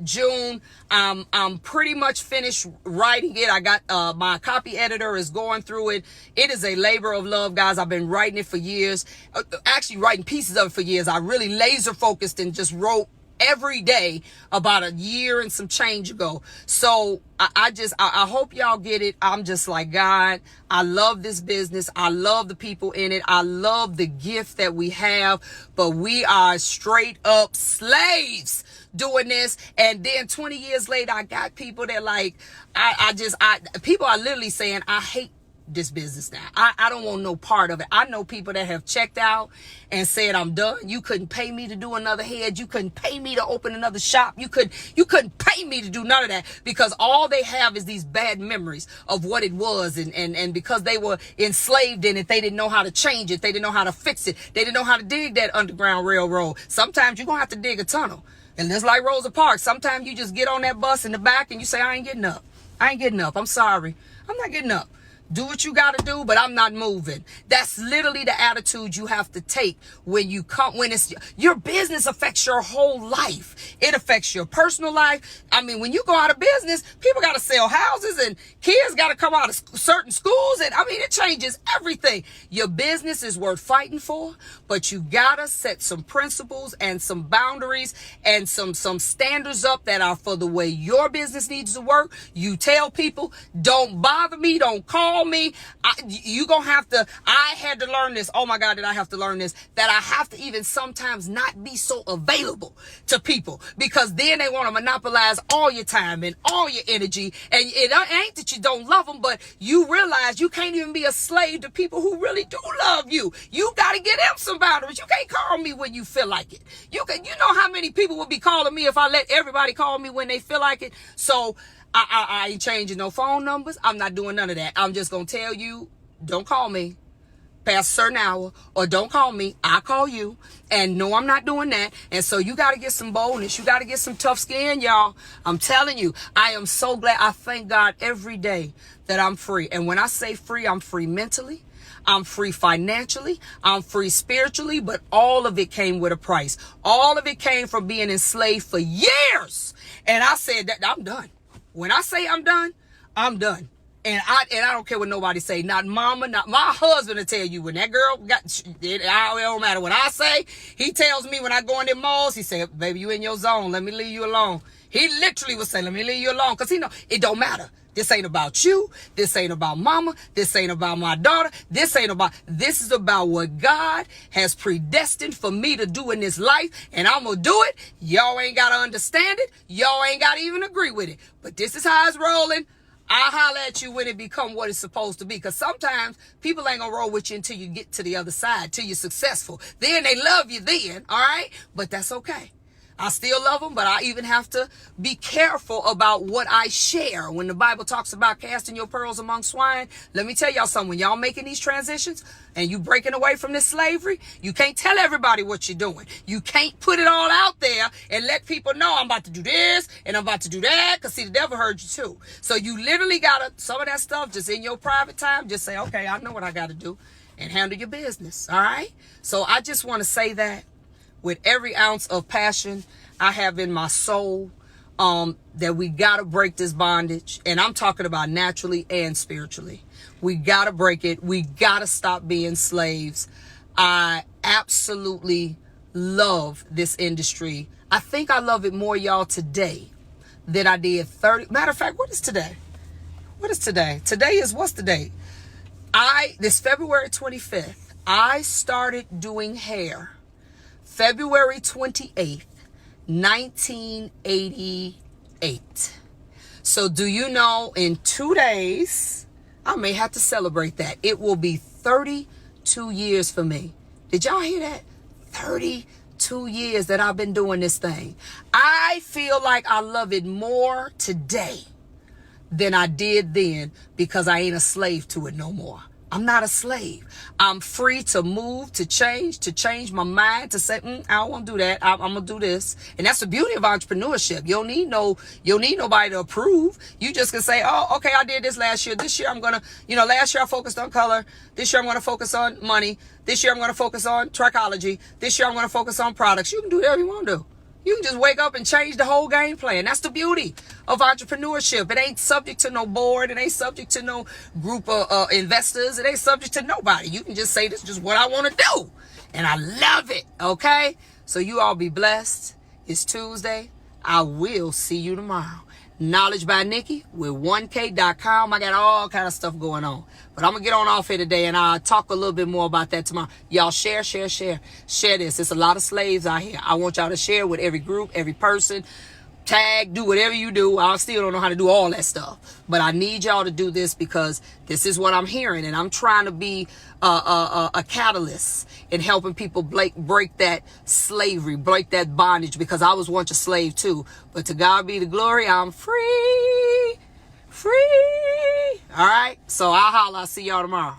June. I'm pretty much finished writing it. I got my copy editor is going through it. It is a labor of love, guys. I've been writing it for years, actually writing pieces of it for years. I really laser focused and just wrote every day about a year and some change ago. So I hope y'all get it. I'm just like, God, I love this business. I love the people in it. I love the gift that we have, but we are straight up slaves doing this. And then 20 years later, I got people that like, people are literally saying, I hate this business now. I don't want no part of it. I know people that have checked out and said, I'm done. You couldn't pay me to do another head. You couldn't pay me to open another shop. You couldn't pay me to do none of that, because all they have is these bad memories of what it was. And because they were enslaved in it, they didn't know how to change it. They didn't know how to fix it. They didn't know how to dig that Underground Railroad. Sometimes you're going to have to dig a tunnel. And just like Rosa Parks, sometimes you just get on that bus in the back and you say, I ain't getting up. I ain't getting up. I'm sorry. I'm not getting up. Do what you got to do, but I'm not moving. That's literally the attitude you have to take when you come, when it's your business affects your whole life. It affects your personal life. I mean, when you go out of business, people got to sell houses and kids got to come out of certain schools. And I mean, it changes everything. Your business is worth fighting for, but you got to set some principles and some boundaries and some standards up that are for the way your business needs to work. You tell people, don't bother me. Don't call me. You gonna have to, I had to learn this. Oh my God, did I have to learn this? That I have to even sometimes not be so available to people, because then they want to monopolize all your time and all your energy. And it ain't that you don't love them, but you realize you can't even be a slave to people who really do love you. You got to get them some boundaries. You can't call me when you feel like it. You know how many people would be calling me if I let everybody call me when they feel like it? So I ain't changing no phone numbers. I'm not doing none of that. I'm just going to tell you, don't call me past a certain hour, or don't call me. I call you. And no, I'm not doing that. And so you got to get some boldness. You got to get some tough skin, y'all. I'm telling you, I am so glad. I thank God every day that I'm free. And when I say free, I'm free mentally. I'm free financially. I'm free spiritually, but all of it came with a price. All of it came from being enslaved for years. And I said that I'm done. When I say I'm done, I'm done. And I don't care what nobody say. Not mama, not my husband will tell you when that girl it don't matter what I say. He tells me when I go in the malls, he say, baby, you in your zone. Let me leave you alone. He literally would say, let me leave you alone. Because he know it don't matter. This ain't about you. This ain't about mama. This ain't about my daughter. This is about what God has predestined for me to do in this life. And I'm going to do it. Y'all ain't got to understand it. Y'all ain't got to even agree with it. But this is how it's rolling. I'll holler at you when it become what it's supposed to be. Because sometimes people ain't going to roll with you until you get to the other side, till you're successful. Then they love you then, all right? But that's okay. I still love them, but I even have to be careful about what I share. When the Bible talks about casting your pearls among swine, let me tell y'all something. When y'all making these transitions and you breaking away from this slavery, you can't tell everybody what you're doing. You can't put it all out there and let people know I'm about to do this and I'm about to do that, because see, the devil heard you too. So you literally gotta, some of that stuff just in your private time, just say, okay, I know what I gotta do, and handle your business. All right. So I just want to say that with every ounce of passion I have in my soul, that we got to break this bondage. And I'm talking about naturally and spiritually. We got to break it. We got to stop being slaves. I absolutely love this industry. I think I love it more, y'all, today than I did 30. Matter of fact, what is today? What is today? Today is, what's the date? This February 25th, I started doing hair February 28th, 1988. So do you know, in 2 days, I may have to celebrate that. It will be 32 years for me. Did y'all hear that? 32 years that I've been doing this thing. I feel like I love it more today than I did then, because I ain't a slave to it no more. I'm not a slave. I'm free to move, to change my mind, to say, I don't want to do that. I'm going to do this. And that's the beauty of entrepreneurship. You don't need nobody to approve. You just can say, oh, okay, I did this last year. This year I'm going to, last year I focused on color. This year I'm going to focus on money. This year I'm going to focus on trichology. This year I'm going to focus on products. You can do whatever you want to do. You can just wake up and change the whole game plan. That's the beauty of entrepreneurship. It ain't subject to no board. It ain't subject to no group of investors. It ain't subject to nobody. You can just say, this is just what I want to do. And I love it. Okay? So you all be blessed. It's Tuesday. I will see you tomorrow. Knowledge by Nikki with 1K.com. I got all kind of stuff going on. But I'm going to get on off here today, and I'll talk a little bit more about that tomorrow. Y'all share this. It's a lot of slaves out here. I want y'all to share with every group, every person. tag, do whatever you do. I still don't know how to do all that stuff, but I need y'all to do this because this is what I'm hearing, and I'm trying to be a catalyst in helping people break that slavery, break that bondage, because I was once a slave too. But to God be the glory, I'm free. All right, so I'll see y'all tomorrow.